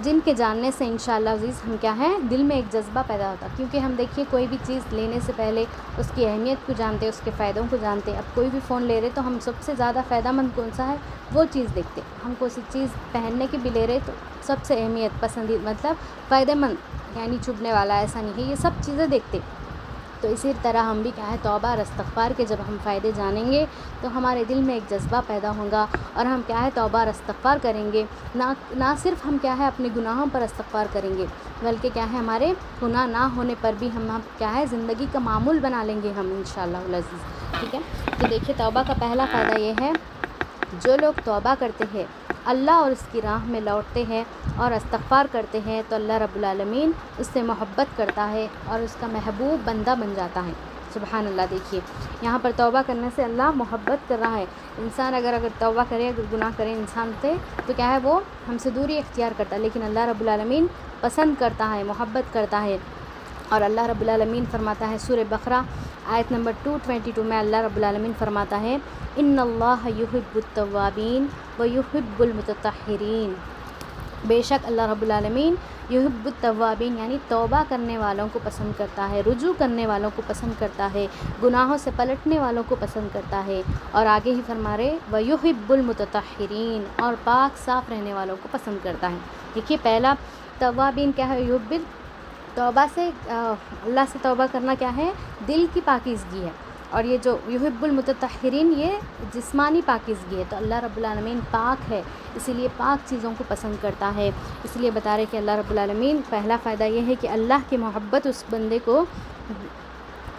جن کے جاننے سے انشاءاللہ عزیز ہم کیا ہے دل میں ایک جذبہ پیدا ہوتا، کیونکہ ہم دیکھیے کوئی بھی چیز لینے سے پہلے اس کی اہمیت کو جانتے، اس کے فائدوں کو جانتے۔ اب کوئی بھی فون لے رہے تو ہم سب سے زیادہ فائدہ مند کون سا ہے وہ چیز دیکھتے۔ ہم کوئی چیز پہننے کی بھی لے رہے تو سب سے اہمیت پسندیدہ مطلب فائدہ مند، یعنی چبھنے والا ایسا نہیں ہے، یہ سب چیزیں دیکھتے۔ تو اسی طرح ہم بھی کیا ہے توبہ اور استغفار کے جب ہم فائدے جانیں گے تو ہمارے دل میں ایک جذبہ پیدا ہوگا، اور ہم کیا ہے توبہ اور استغفار کریں گے۔ نہ صرف ہم کیا ہے اپنے گناہوں پر استغفار کریں گے، بلکہ کیا ہے ہمارے گناہ نہ ہونے پر بھی ہم کیا ہے زندگی کا معمول بنا لیں گے ہم انشاءاللہ العزیز، ٹھیک ہے۔ تو دیکھیے توبہ کا پہلا فائدہ یہ ہے، جو لوگ توبہ کرتے ہیں، اللہ اور اس کی راہ میں لوٹتے ہیں اور استغفار کرتے ہیں تو اللہ رب العالمین اس سے محبت کرتا ہے اور اس کا محبوب بندہ بن جاتا ہے۔ سبحان اللہ، دیکھیے یہاں پر توبہ کرنے سے اللہ محبت کر رہا ہے۔ انسان اگر توبہ کرے، اگر گناہ کرے انسان سے تو کیا ہے وہ ہم سے دوری اختیار کرتا ہے، لیکن اللہ رب العالمین پسند کرتا ہے، محبت کرتا ہے۔ اور اللہ رب العالمین فرماتا ہے سورہ بقرہ آیت نمبر 222 میں اللہ رب العالمین فرماتا ہے ان اللہ یحب التوابین و یحب المتطہرین، بے شک اللہ رب العالمین یحب التوابین یعنی توبہ کرنے والوں کو پسند کرتا ہے، رجوع کرنے والوں کو پسند کرتا ہے، گناہوں سے پلٹنے والوں کو پسند کرتا ہے، اور آگے ہی فرما رہے ویحب المتطہرین، اور پاک صاف رہنے والوں کو پسند کرتا ہے۔ دیکھیے پہلا توابین کیا ہے، یحب، توبہ سے اللہ سے توبہ کرنا کیا ہے دل کی پاکیزگی ہے، اور یہ جو یحب المتطہرین یہ جسمانی پاکیزگی ہے۔ تو اللہ رب العالمین پاک ہے، اسی لیے پاک چیزوں کو پسند کرتا ہے، اس لیے بتا رہے کہ اللہ رب العالمین پہلا فائدہ یہ ہے کہ اللہ کی محبت اس بندے کو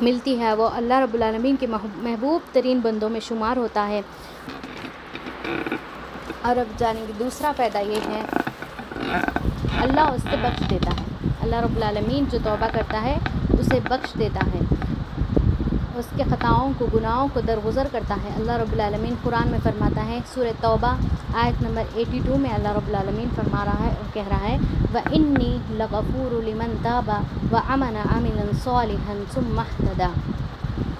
ملتی ہے، وہ اللہ رب العالمین کے محبوب ترین بندوں میں شمار ہوتا ہے۔ اور اب جانیں گے دوسرا فائدہ یہ ہے اللہ اس سے بخش دیتا ہے۔ اللہ رب العالمین جو توبہ کرتا ہے اسے بخش دیتا ہے، اس کے خطاؤں کو گناہوں کو درگزر کرتا ہے۔ اللہ رب العالمین قرآن میں فرماتا ہے سورہ توبہ آیت نمبر 82 میں اللہ رب العالمین فرما رہا ہے اور کہہ رہا ہے وَإِنِّي لَغَفُورٌ لِمَن تَابَ وَعَمَلَ عَمَلًا صَالِحًا ثُمَّ اهْتَدَىٰ۔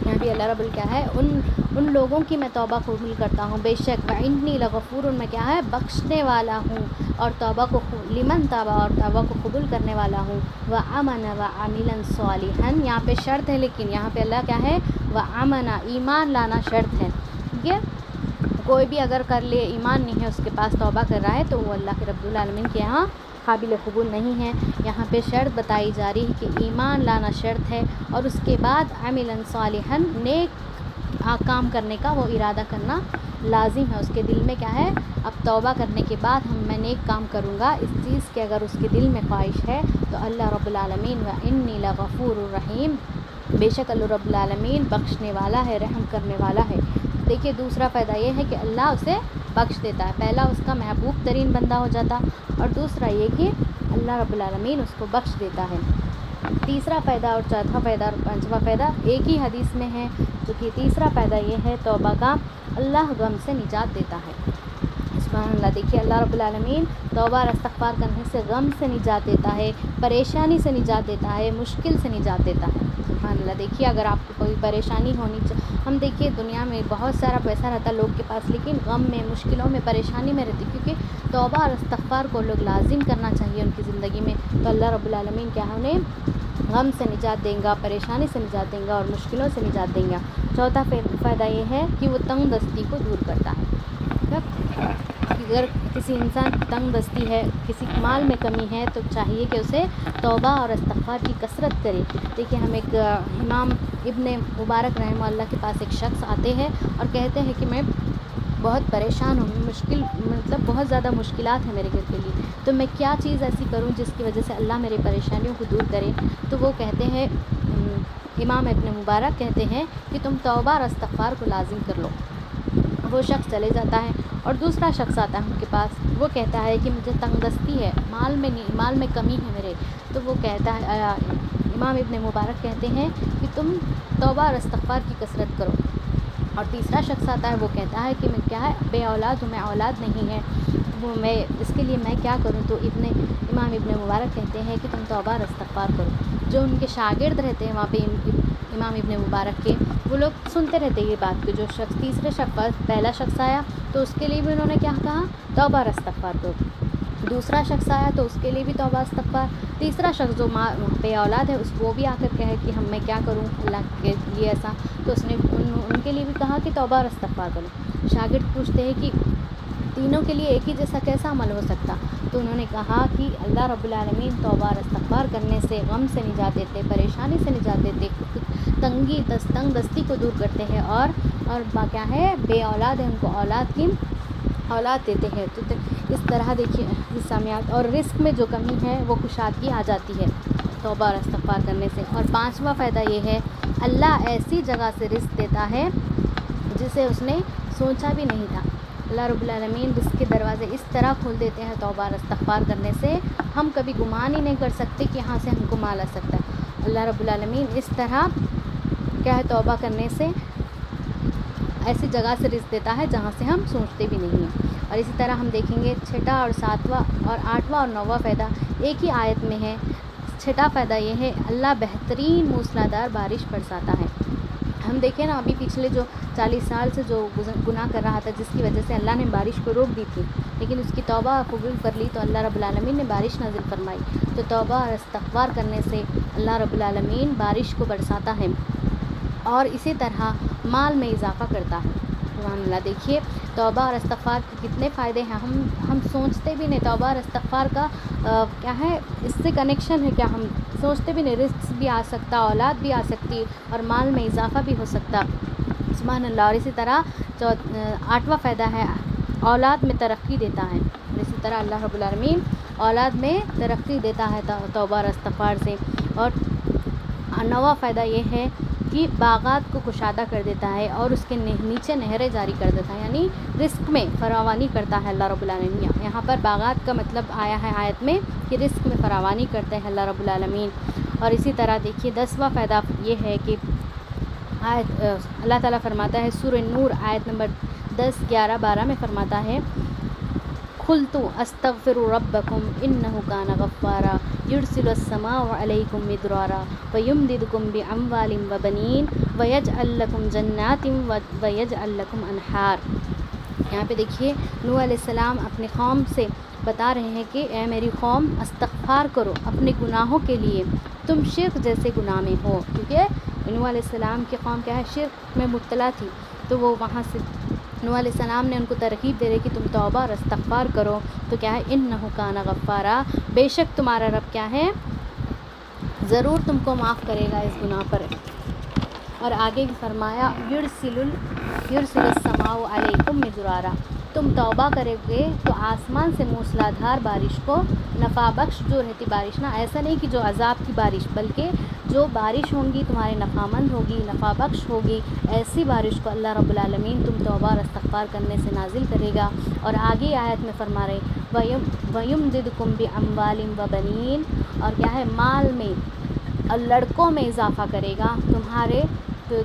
یہاں بھی اللہ رب کیا ہے ان لوگوں کی میں توبہ قبول کرتا ہوں، بے شک وَإِنِّي لَغَفُورٌ میں کیا ہے بخشنے والا ہوں، اور توبہ کو لمن توبہ اور توبہ کو قبول کرنے والا ہوں، وَعَمَلًا صَالِحًا یہاں پہ شرط ہے، لیکن یہاں پہ اللہ کیا ہے وَعَمَلًا ایمان لانا شرط ہے، ٹھیک ہے۔ کوئی بھی اگر کر لے ایمان نہیں ہے اس کے پاس توبہ کر رہا ہے تو وہ اللہ کے رب العالمین کے یہاں قابل قبول نہیں ہے۔ یہاں پہ شرط بتائی جا رہی ہے کہ ایمان لانا شرط ہے، اور اس کے بعد عملاً صالحاً نیک کام کرنے کا وہ ارادہ کرنا لازم ہے۔ اس کے دل میں کیا ہے اب توبہ کرنے کے بعد میں نیک کام کروں گا، اس چیز کے اگر اس کے دل میں خواہش ہے تو اللہ رب العالمین وَإِنِّي لَغَفُورٌ رَحِيمٌ بے شک اللہ رب العالمین بخشنے والا ہے، رحم کرنے والا ہے۔ دیکھیے دوسرا فائدہ یہ ہے کہ اللہ اسے بخش دیتا ہے، پہلا اس کا محبوب ترین بندہ ہو جاتا، اور دوسرا یہ کہ اللہ رب العالمین اس کو بخش دیتا ہے۔ تیسرا فائدہ اور چوتھا فائدہ اور پانچواں فائدہ ایک ہی حدیث میں ہے، جو کہ تیسرا فائدہ یہ ہے توبہ کا اللہ غم سے نجات دیتا ہے۔ سبحان اللہ، دیکھیے اللہ رب العالمین توبہ اور استغفار کرنے سے غم سے نجات دیتا ہے، پریشانی سے نجات دیتا ہے، مشکل سے نجات دیتا ہے۔ سبحان اللہ، دیکھیے اگر آپ کو کوئی پریشانی ہونی ہم دیکھیے دنیا میں بہت سارا پیسہ رہتا ہے لوگ کے پاس، لیکن غم میں مشکلوں میں پریشانی میں رہتی، کیونکہ توبہ اور استغفار کو لوگ لازم کرنا چاہیے ان کی زندگی میں، تو اللہ رب العالمین کیا انہیں غم سے نجات دیں گا، پریشانی سے نجات دیں گا اور مشکلوں سے نجات دیں گا۔ چوتھا فائدہ یہ ہے کہ وہ تنگ دستی کو دور کرتا ہے، اگر کسی انسان کی تنگ دستی ہے، کسی مال میں کمی ہے، تو چاہیے کہ اسے توبہ اور استغفار کی کثرت کرے۔ دیکھیے ہم ایک امام ابن مبارک رحمہ اللہ کے پاس ایک شخص آتے ہیں اور کہتے ہیں کہ میں بہت پریشان ہوں، مطلب بہت زیادہ مشکلات ہیں میرے گھر کے لیے، تو میں کیا چیز ایسی کروں جس کی وجہ سے اللہ میری پریشانیوں کو دور کرے؟ تو وہ کہتے ہیں، امام ابن مبارک کہتے ہیں کہ تم توبہ اور استغفار کو لازم کر لو۔ وہ شخص چلے جاتا ہے اور دوسرا شخص آتا ہے ان کے پاس، وہ کہتا ہے کہ مجھے تنگ دستی ہے، مال میں کمی ہے میرے، تو وہ کہتا ہے، امام ابن مبارک کہتے ہیں کہ تم توبہ اور استغفار کی کثرت کرو۔ اور تیسرا شخص آتا ہے، وہ کہتا ہے کہ میں کیا ہے، بے اولاد ہوں، میں اولاد نہیں ہے، وہ میں اس کے لیے میں کیا کروں؟ تو امام ابن مبارک کہتے ہیں کہ تم توبہ اور استغفار کرو۔ جو ان کے شاگرد رہتے ہیں وہاں پہ امام ابن مبارک کے، وہ لوگ سنتے رہتے یہ بات کہ جو شخص پہلا شخص آیا تو اس کے لیے بھی انہوں نے کیا کہا؟ توبہ اور استغفار کرو۔ دوسرا شخص آیا تو اس کے لیے بھی توبہ استغفار۔ تیسرا شخص جو بے اولاد ہے، وہ بھی آ کر کہے کہ میں کیا کروں اللہ کے لیے ایسا، تو اس نے ان کے لیے بھی کہا کہ توبہ اور استغفار کرو۔ شاگرد پوچھتے ہیں کہ تینوں کے لیے ایک ہی جیسا کیسا عمل ہو سکتا؟ تو انہوں نے کہا کہ اللہ رب العالمین توبہ اور استغفار کرنے سے غم سے نجات دیتے، پریشانی سے نجات دیتے، تنگ دستی کو دور کرتے ہیں، اور کیا ہے، بے اولاد ہے ان کو اولاد دیتے ہیں۔ تو اس طرح دیکھیے سامعات، اور رزق میں جو کمی ہے وہ کشادگی آ جاتی ہے توبہ اور استغفار کرنے سے۔ اور پانچواں فائدہ یہ ہے، اللہ ایسی جگہ سے رزق دیتا ہے جسے اس نے سوچا بھی نہیں تھا۔ اللہ رب العالمین رزق کے دروازے اس طرح کھول دیتے ہیں توبہ اور استغفار کرنے سے، ہم کبھی گمان ہی نہیں کر سکتے کہ یہاں سے ہم کو مال آ سکتا ہے۔ اللہ رب العالمین اس طرح کیا ہے، توبہ کرنے سے ایسی جگہ سے رزق دیتا ہے جہاں سے ہم سوچتے بھی نہیں ہیں۔ اور اسی طرح ہم دیکھیں گے چھٹا اور ساتواں اور آٹھواں اور نواں فائدہ ایک ہی آیت میں ہے۔ چھٹا فائدہ یہ ہے، اللہ بہترین موسلادھار بارش برساتا ہے۔ ہم دیکھیں نا، ابھی پچھلے جو 40 سال سے جو گناہ کر رہا تھا، جس کی وجہ سے اللہ نے بارش کو روک دی تھی، لیکن اس کی توبہ قبول کر لی تو اللہ رب العالمین نے بارش نازل فرمائی۔ تو توبہ اور استغفار کرنے سے اللہ رب العالمین بارش کو برساتا ہے، اور اسی طرح مال میں اضافہ کرتا ہے۔ سبحان اللہ، دیکھیے توبہ اور استغفار کے کتنے فائدے ہیں، ہم سوچتے بھی نہیں۔ توبہ اور استغفار کا کیا ہے، اس سے کنیکشن ہے، کیا ہم سوچتے بھی نہیں، رزق بھی آ سکتا، اولاد بھی آ سکتی، اور مال میں اضافہ بھی ہو سکتا۔ سبحان اللہ۔ اور اسی طرح آٹھواں فائدہ ہے، اولاد میں ترقی دیتا ہے۔ اور اسی طرح اللہ رب العالمین اولاد میں ترقی دیتا ہے توبہ اور استغفار سے۔ اور نواں فائدہ یہ ہے کہ باغات کو کشادہ کر دیتا ہے اور اس کے نیچے نہریں جاری کر دیتا ہے، یعنی رزق میں فراوانی کرتا ہے اللہ رب العالمین۔ یہاں پر باغات کا مطلب آیا ہے آیت میں کہ رزق میں فراوانی کرتے ہیں اللہ رب العالمین۔ اور اسی طرح دیکھیے 10واں فائدہ یہ ہے کہ اللہ تعالیٰ فرماتا ہے سورہ نور آیت نمبر 10، 11، 12 میں فرماتا ہے، قُلْتُ أَسْتَغْفِرُ رَبَّكُمْ إِنَّهُ كَانَ غَفَّارًا يُرْسِلُ السَّمَاءَ عَلَيْكُمْ مِدْرَارًا وَيُمْدِدْكُمْ بِأَمْوَالٍ وَبَنِينَ وَيَجْعَلْ لَكُمْ جَنَّاتٍ وَيَجْعَلْ لَكُمْ أَنْهَارًا۔ یہاں پہ دیکھیے نوح علیہ السلام اپنی قوم سے بتا رہے ہیں کہ اے میری قوم، استغفار کرو اپنے گناہوں کے لیے، تم شرک جیسے گناہ میں ہو، کیونکہ نوح علیہ السلام کی قوم کیا ہے، شرک میں مبتلا تھی، تو وہ وہاں سے نوح علیہ السلام نے ان کو ترغیب دے رہے کہ تم توبہ اور استغفار کرو، تو کیا ہے، انہ کان غفارا، بے شک تمہارا رب کیا ہے، ضرور تم کو معاف کرے گا اس گناہ پر۔ اور آگے بھی فرمایا یرسل السماء علیکم مدرارا، تم توبہ کرے گے تو آسمان سے موسلادھار بارش کو نفع بخش جو رہتی بارش، نا ایسا نہیں کہ جو عذاب کی بارش، بلکہ جو بارش ہوں گی تمہارے نفع مند ہوگی، نفع بخش ہوگی، ایسی بارش کو اللہ رب العالمین تم توبہ اور استغفار کرنے سے نازل کرے گا۔ اور آگے آیت میں فرما رہے وَيُمْدِدْكُمْ بِأَمْوَالٍ وَبَنِينَ، اور کیا ہے، مال میں اور لڑکوں میں اضافہ کرے گا، تمہارے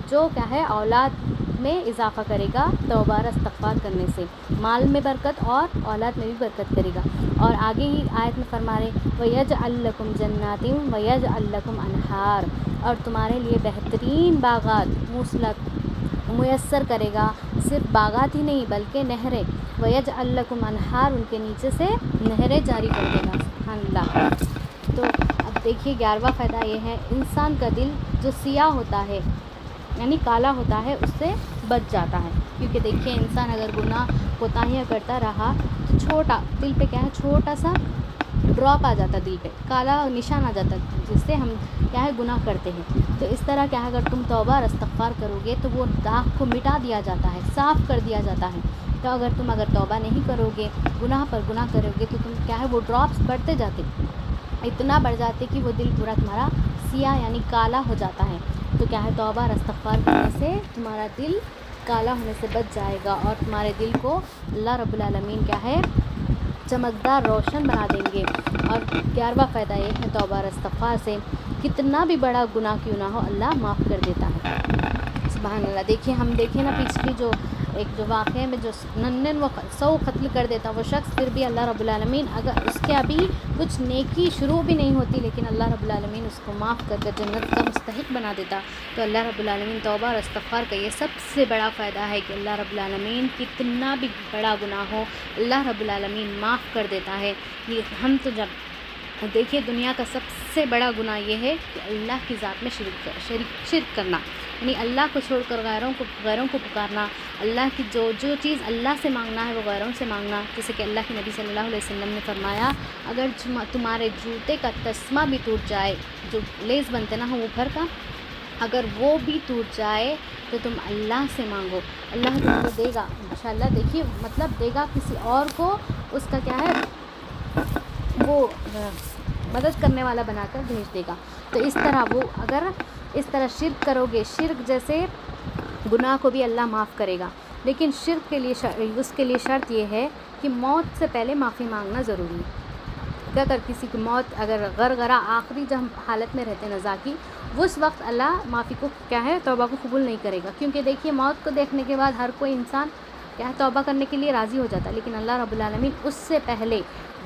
جو کیا ہے اولاد میں اضافہ کرے گا توبہ اور استغفار کرنے سے، مال میں برکت اور اولاد میں بھی برکت کرے گا۔ اور آگے ہی آیت میں فرما رہے وَيَجْعَلْ لَكُمْ جَنَّاتٍ وَيَجْعَلْ لَكُمْ أَنْهَارٍ، اور تمہارے لیے بہترین باغات میسر کرے گا، صرف باغات ہی نہیں بلکہ نہریں، وَيَجْعَلْ لَكُمْ أَنْهَارٍ، ان کے نیچے سے نہریں جاری کر دے گا۔ سبحان اللہ۔ تو اب دیکھیے 11واں فائدہ یہ ہے، انسان کا دل جو سیاہ ہوتا ہے یعنی کالا ہوتا ہے، اس سے بچ جاتا ہے. کیونکہ دیکھیے انسان اگر گناہ کوتاہیاں کرتا رہا تو چھوٹا دل پہ کیا ہے چھوٹا سا ڈراپ آ جاتا، دل پہ کالا نشان آ جاتا جس سے ہم کیا ہے گناہ کرتے ہیں. تو اس طرح کیا ہے اگر تم توبہ اور استغفار کرو گے تو وہ داغ کو مٹا دیا جاتا ہے، صاف کر دیا جاتا ہے. تو اگر توبہ نہیں کرو گے، گناہ پر گناہ کرو گے تو تم کیا ہے وہ ڈراپس بڑھتے جاتے، اتنا بڑھ جاتے کہ وہ دل پورا تمہارا سیاہ یعنی کالا ہو جاتا ہے. تو کیا ہے توبہ اور استغفار کرنے سے تمہارا دل کالا ہونے سے بچ جائے گا اور تمہارے دل کو اللہ رب العالمین کیا ہے چمکدار روشن بنا دیں گے. اور 11واں فائدہ یہ ہے توبہ اور استغفار سے کتنا بھی بڑا گناہ کیوں نہ ہو اللہ معاف کر دیتا ہے. سبحان اللہ. دیکھیے ہم دیکھیں نا پچھلی جو واقعے میں جو 100 قتل کر دیتا وہ شخص، پھر بھی اللہ رب العالمین اگر اس کے ابھی کچھ نیکی شروع بھی نہیں ہوتی لیکن اللہ رب العالمین اس کو معاف کر جنت کا مستحق بنا دیتا. تو اللہ رب العالمین توبہ اور استغفار کا یہ سب سے بڑا فائدہ ہے کہ اللہ رب العالمین کتنا بھی بڑا گناہ ہو اللہ رب العالمین معاف کر دیتا ہے. یہ ہم تو جب دیکھیے دنیا کا سب سے بڑا گناہ یہ ہے کہ اللہ کی ذات میں شرک کرنا، یعنی اللہ کو چھوڑ کر غیروں کو پکارنا. اللہ کی جو چیز اللہ سے مانگنا ہے وہ غیروں سے مانگنا. جیسے کہ اللہ کے نبی صلی اللہ علیہ وسلم نے فرمایا اگر تمہارے جوتے کا تسمہ بھی ٹوٹ جائے، جو لیس بنتے نا اوپر کا، اگر وہ بھی ٹوٹ جائے تو تم اللہ سے مانگو، اللہ تم کو دے گا انشاءاللہ. دیکھیے مطلب دے گا، کسی اور کو اس کا کیا ہے وہ مدد کرنے والا بنا کر بھیج دے گا. تو اس طرح وہ اگر اس طرح شرک کرو گے، شرک جیسے گناہ کو بھی اللہ معاف کرے گا، لیکن شرک کے لیے اس کے لیے شرط یہ ہے کہ موت سے پہلے معافی مانگنا ضروری ہے. اگر کسی کی موت اگر غرغرہ آخری جب ہم حالت میں رہتے نزا کی، اس وقت اللہ معافی کو کیا ہے توبہ کو قبول نہیں کرے گا. کیونکہ دیکھیے موت کو دیکھنے کے بعد ہر کوئی انسان کیا ہے توبہ کرنے کے لیے راضی ہو جاتا ہے، لیکن اللہ رب العالمین اس سے پہلے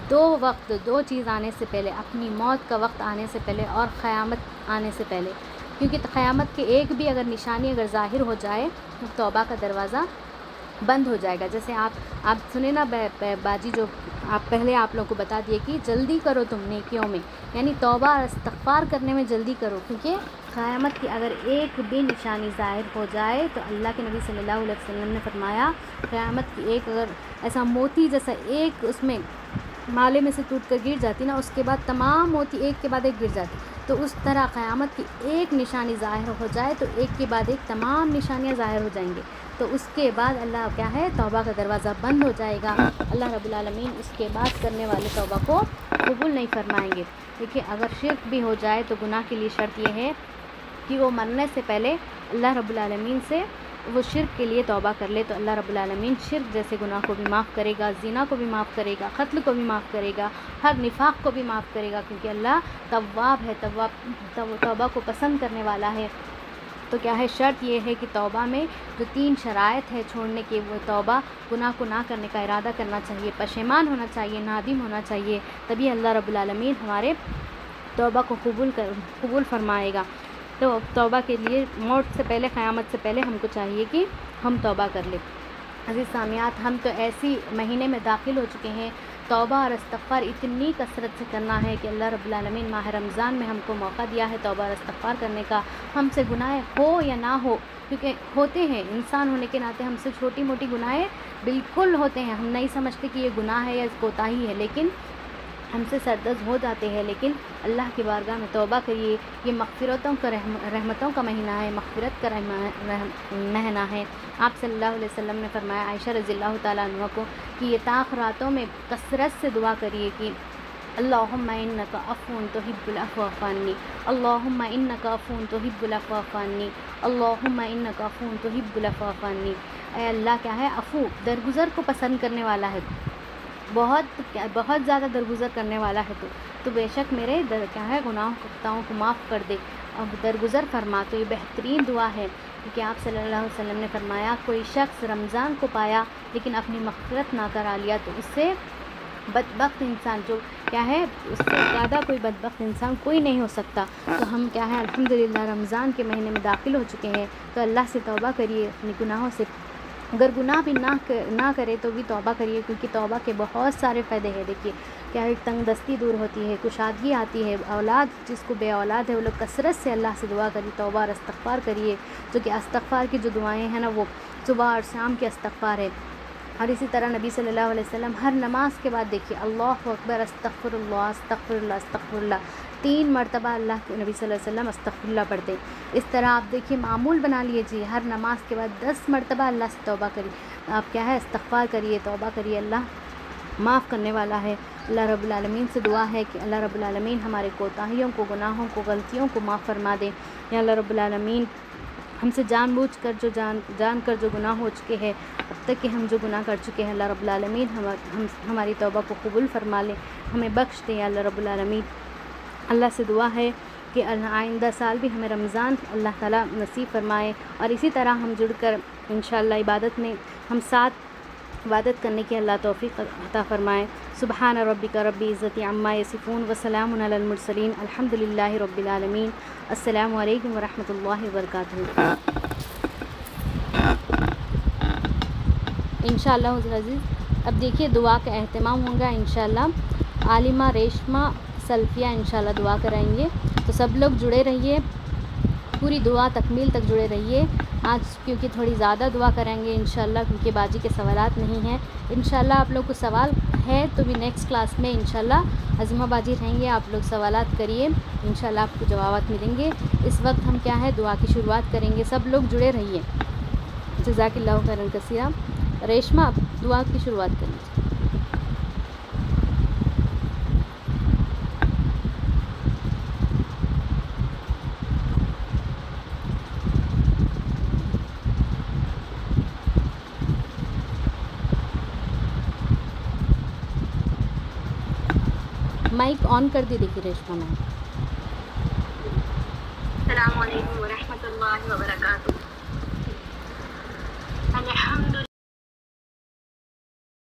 دو چیز آنے سے پہلے، اپنی موت کا وقت آنے سے پہلے اور قیامت آنے سے پہلے، کیونکہ قیامت کے ایک بھی اگر نشانی اگر ظاہر ہو جائے تو توبہ کا دروازہ بند ہو جائے گا. جیسے آپ سنیں نا باجی جو پہلے آپ لوگوں کو بتا دیے کہ جلدی کرو تم نیکیوں میں، یعنی توبہ اور استغفار کرنے میں جلدی کرو، کیونکہ قیامت کی اگر ایک بھی نشانی ظاہر ہو جائے تو اللہ کے نبی صلی اللہ علیہ وسلم نے فرمایا قیامت کی ایک اگر ایسا موتی جیسا ایک اس میں مالے میں سے ٹوٹ کر گر جاتی نا، اس کے بعد تمام موتی ایک کے بعد ایک گر جاتی. تو اس طرح قیامت کی ایک نشانی ظاہر ہو جائے تو ایک کے بعد ایک تمام نشانیاں ظاہر ہو جائیں گے. تو اس کے بعد اللہ کیا ہے توبہ کا دروازہ بند ہو جائے گا. اللہ رب العالمین اس کے بعد کرنے والے توبہ کو قبول نہیں فرمائیں گے. دیکھیے اگر شرک بھی ہو جائے تو گناہ کے لیے شرط یہ ہے کہ وہ مرنے سے پہلے اللہ رب العالمین سے وہ شرک کے لیے توبہ کر لے، تو اللہ رب العالمین شرک جیسے گناہ کو بھی معاف کرے گا، زنا کو بھی معاف کرے گا، قتل کو بھی معاف کرے گا، ہر نفاق کو بھی معاف کرے گا، کیونکہ اللہ تواب ہے، توبہ کو پسند کرنے والا ہے. تو کیا ہے شرط یہ ہے کہ توبہ میں جو 3 شرائط ہے چھوڑنے کی، وہ توبہ گناہ کو نہ کرنے کا ارادہ کرنا چاہیے، پشیمان ہونا چاہیے، نادم ہونا چاہیے، تبھی اللہ رب العالمین ہمارے توبہ کو قبول فرمائے گا. تو توبہ کے لیے موت سے پہلے، قیامت سے پہلے ہم کو چاہیے کہ ہم توبہ کر لیں. عزیز سامعات، ہم تو ایسی مہینے میں داخل ہو چکے ہیں، توبہ اور استغفار اتنی کثرت سے کرنا ہے کہ اللہ رب العالمین ماہ رمضان میں ہم کو موقع دیا ہے توبہ اور استغفار کرنے کا. ہم سے گناہ ہو یا نہ ہو، کیونکہ ہوتے ہیں، انسان ہونے کے ناطے ہم سے چھوٹی موٹی گناہیں بالکل ہوتے ہیں، ہم نہیں سمجھتے کہ یہ گناہ ہے یا کوتاہی ہے، لیکن ہم سے سردرد ہو جاتے ہیں. لیکن اللہ کی بارگاہ میں توبہ کریے. یہ مغفرتوں کا رحمتوں کا مہینہ ہے، مغفرت کا مہینہ ہے. آپ صلی اللہ علیہ وسلم نے فرمایا عائشہ رضی اللہ تعالیٰ عنہ کو کہ یہ طاق راتوں میں کثرت سے دعا کریے کہ اللہم انکا عفو تحب العفو فاعف عنی، اللہم انکا عفو تحب العفو فاعف عنی، اللہم انکا عفو تحب العفو فاعف عنی. اے اللہ کیا ہے عفو، درگزر کو پسند کرنے والا ہے، بہت زیادہ درگزر کرنے والا ہے. تو بے شک میرے کیا ہے گناہوں خطاؤں کو معاف کر دے اور درگزر فرما. تو یہ بہترین دعا ہے، کیونکہ آپ صلی اللہ علیہ وسلم نے فرمایا کوئی شخص رمضان کو پایا لیکن اپنی مغفرت نہ کرا لیا تو اس سے بدبخت انسان جو کیا ہے اس سے زیادہ کوئی بدبخت انسان کوئی نہیں ہو سکتا. تو ہم کیا ہے الحمدللہ رمضان کے مہینے میں داخل ہو چکے ہیں، تو اللہ سے توبہ کریے، اپنے گناہوں سے اگر گناہ بھی نہ کرے تو بھی توبہ کریے، کیونکہ توبہ کے بہت سارے فائدے ہیں۔ دیکھیے کیا ہے، تنگ دستی دور ہوتی ہے، کشادگی آتی ہے، اولاد جس کو بے اولاد ہے وہ لوگ کثرت سے اللہ سے دعا کریے، توبہ اور استغفار کریے، جو کہ استغفار کی جو دعائیں ہیں نا وہ صبح اور شام کے استغفار ہے۔ اور اسی طرح نبی صلی اللہ علیہ وسلم ہر نماز کے بعد دیکھیے اللہ اکبر استغفر اللہ استغفر اللہ استغفر اللہ 3 مرتبہ اللہ کے نبی صلی اللہ علیہ وسلم استغفر اللہ پڑھتے۔ اس طرح آپ دیکھیے معمول بنا لیجیے، ہر نماز کے بعد 10 مرتبہ اللہ سے توبہ کریے، آپ کیا ہے استغفار کریے، توبہ کریے، اللہ معاف کرنے والا ہے۔ اللہ رب العالمین سے دعا ہے کہ اللہ رب العالمین ہمارے کوتاہیوں کو، گناہوں کو، غلطیوں کو معاف فرما دے۔ یا اللہ رب العالمین ہم سے جان بوجھ کر جان کر جو گناہ ہو چکے ہیں، اب تک کہ ہم جو گناہ کر چکے ہیں، اللہ رب العالمین ہماری توبہ کو قبول فرما لے، ہمیں بخش دے۔ اللہ رب العالمین اللہ سے دعا ہے کہ آئندہ سال بھی ہمیں رمضان اللہ تعالیٰ نصیب فرمائے، اور اسی طرح ہم جڑ کر انشاءاللہ عبادت میں ہم ساتھ عبادت کرنے کی اللہ توفیق عطا فرمائے۔ سبحان ربک رب العزت عما یصفون وسلام علی المرسلین الحمد للہ رب العالمین۔ السلام علیکم ورحمۃ اللہ وبرکاتہ۔ انشاءاللہ حضور عزیز اب دیکھیے دعا کا اہتمام ہوگا انشاءاللہ، عالمہ ریشمہ سلفیہ انشاءاللہ دعا کرائیں گے، تو سب لوگ جڑے رہیے، پوری دعا تکمیل تک جڑے رہیے آج، کیونکہ تھوڑی زیادہ دعا کریں گے انشاءاللہ، کیونکہ باجی کے سوالات نہیں ہیں۔ انشاءاللہ آپ لوگ کو سوال ہے تو بھی نیکسٹ کلاس میں انشاءاللہ عظیمہ باجی رہیں گے، آپ لوگ سوالات کریے، انشاءاللہ آپ کو جوابات ملیں گے۔ اس وقت ہم کیا ہے دعا کی شروعات کریں گے، سب لوگ جڑے رہیے۔ جزاک اللہ خیرا کثیرا۔ ریشمہ آپ دعا کی شروعات کریں۔ مائک آن کر دی دیکھیے ریشمہ میں۔ السلام علیکم ورحمۃ اللہ وبرکاتہ۔